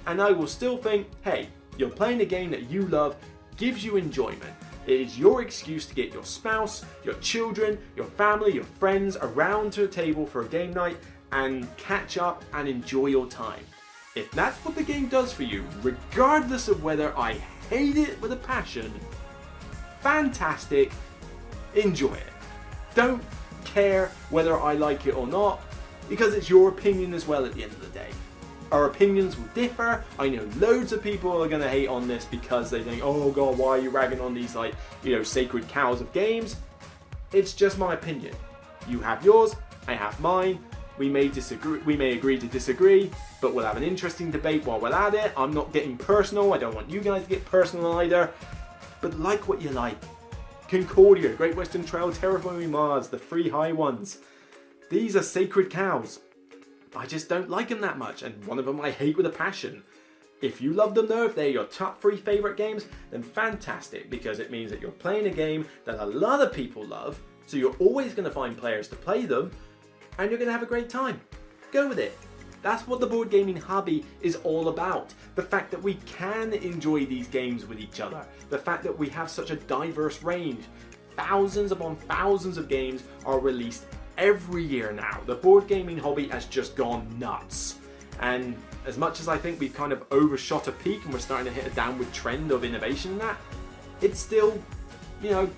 Speaker 1: And I will still think, hey, you're playing a game that you love, gives you enjoyment. It is your excuse to get your spouse, your children, your family, your friends around to a table for a game night and catch up and enjoy your time. If that's what the game does for you, regardless of whether I hate it with a passion, fantastic, enjoy it. Don't care whether I like it or not, because it's your opinion as well at the end of the day. Our opinions will differ. I know loads of people are going to hate on this because they think, oh god, why are you ragging on these, like, you know, sacred cows of games? It's just my opinion. You have yours, I have mine. We may disagree, we may agree to disagree, but we'll have an interesting debate while we're at it. I'm not getting personal. I don't want you guys to get personal either. But like what you like. Concordia, Great Western Trail, Terraforming Mars, the three high ones. These are sacred cows. I just don't like them that much, and one of them I hate with a passion. If you love them though, if they're your top 3 favourite games, then fantastic, because it means that you're playing a game that a lot of people love, so you're always going to find players to play them, and you're going to have a great time. Go with it. That's what the board gaming hobby is all about. The fact that we can enjoy these games with each other. The fact that we have such a diverse range. Thousands upon thousands of games are released every year now. The board gaming hobby has just gone nuts. And as much as I think we've kind of overshot a peak and we're starting to hit a downward trend of innovation in that, it's still, you know,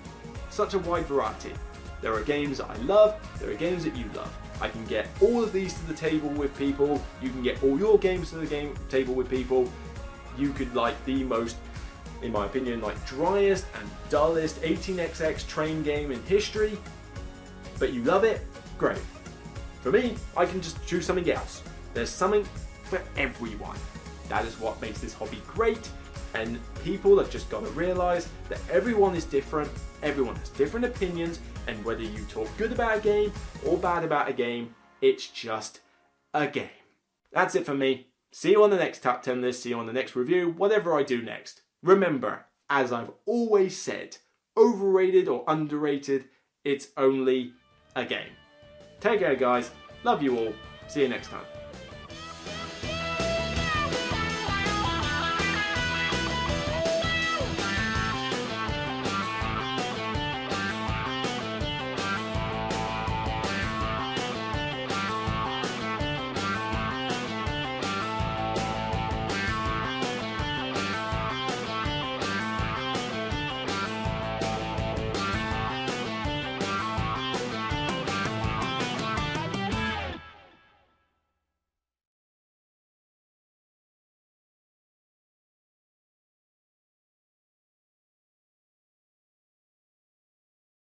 Speaker 1: such a wide variety. There are games that I love, there are games that you love. I can get all of these to the table with people, you can get all your games to the table with people. You could like the most, in my opinion, like driest and dullest 18xx train game in history, but you love it, great. For me, I can just choose something else. There's something for everyone. That is what makes this hobby great, and people have just got to realise that everyone is different, everyone has different opinions, and whether you talk good about a game or bad about a game, it's just a game. That's it for me. See you on the next Top 10 list, see you on the next review, whatever I do next. Remember, as I've always said, overrated or underrated, it's only a game. Take care guys, love you all, see you next time.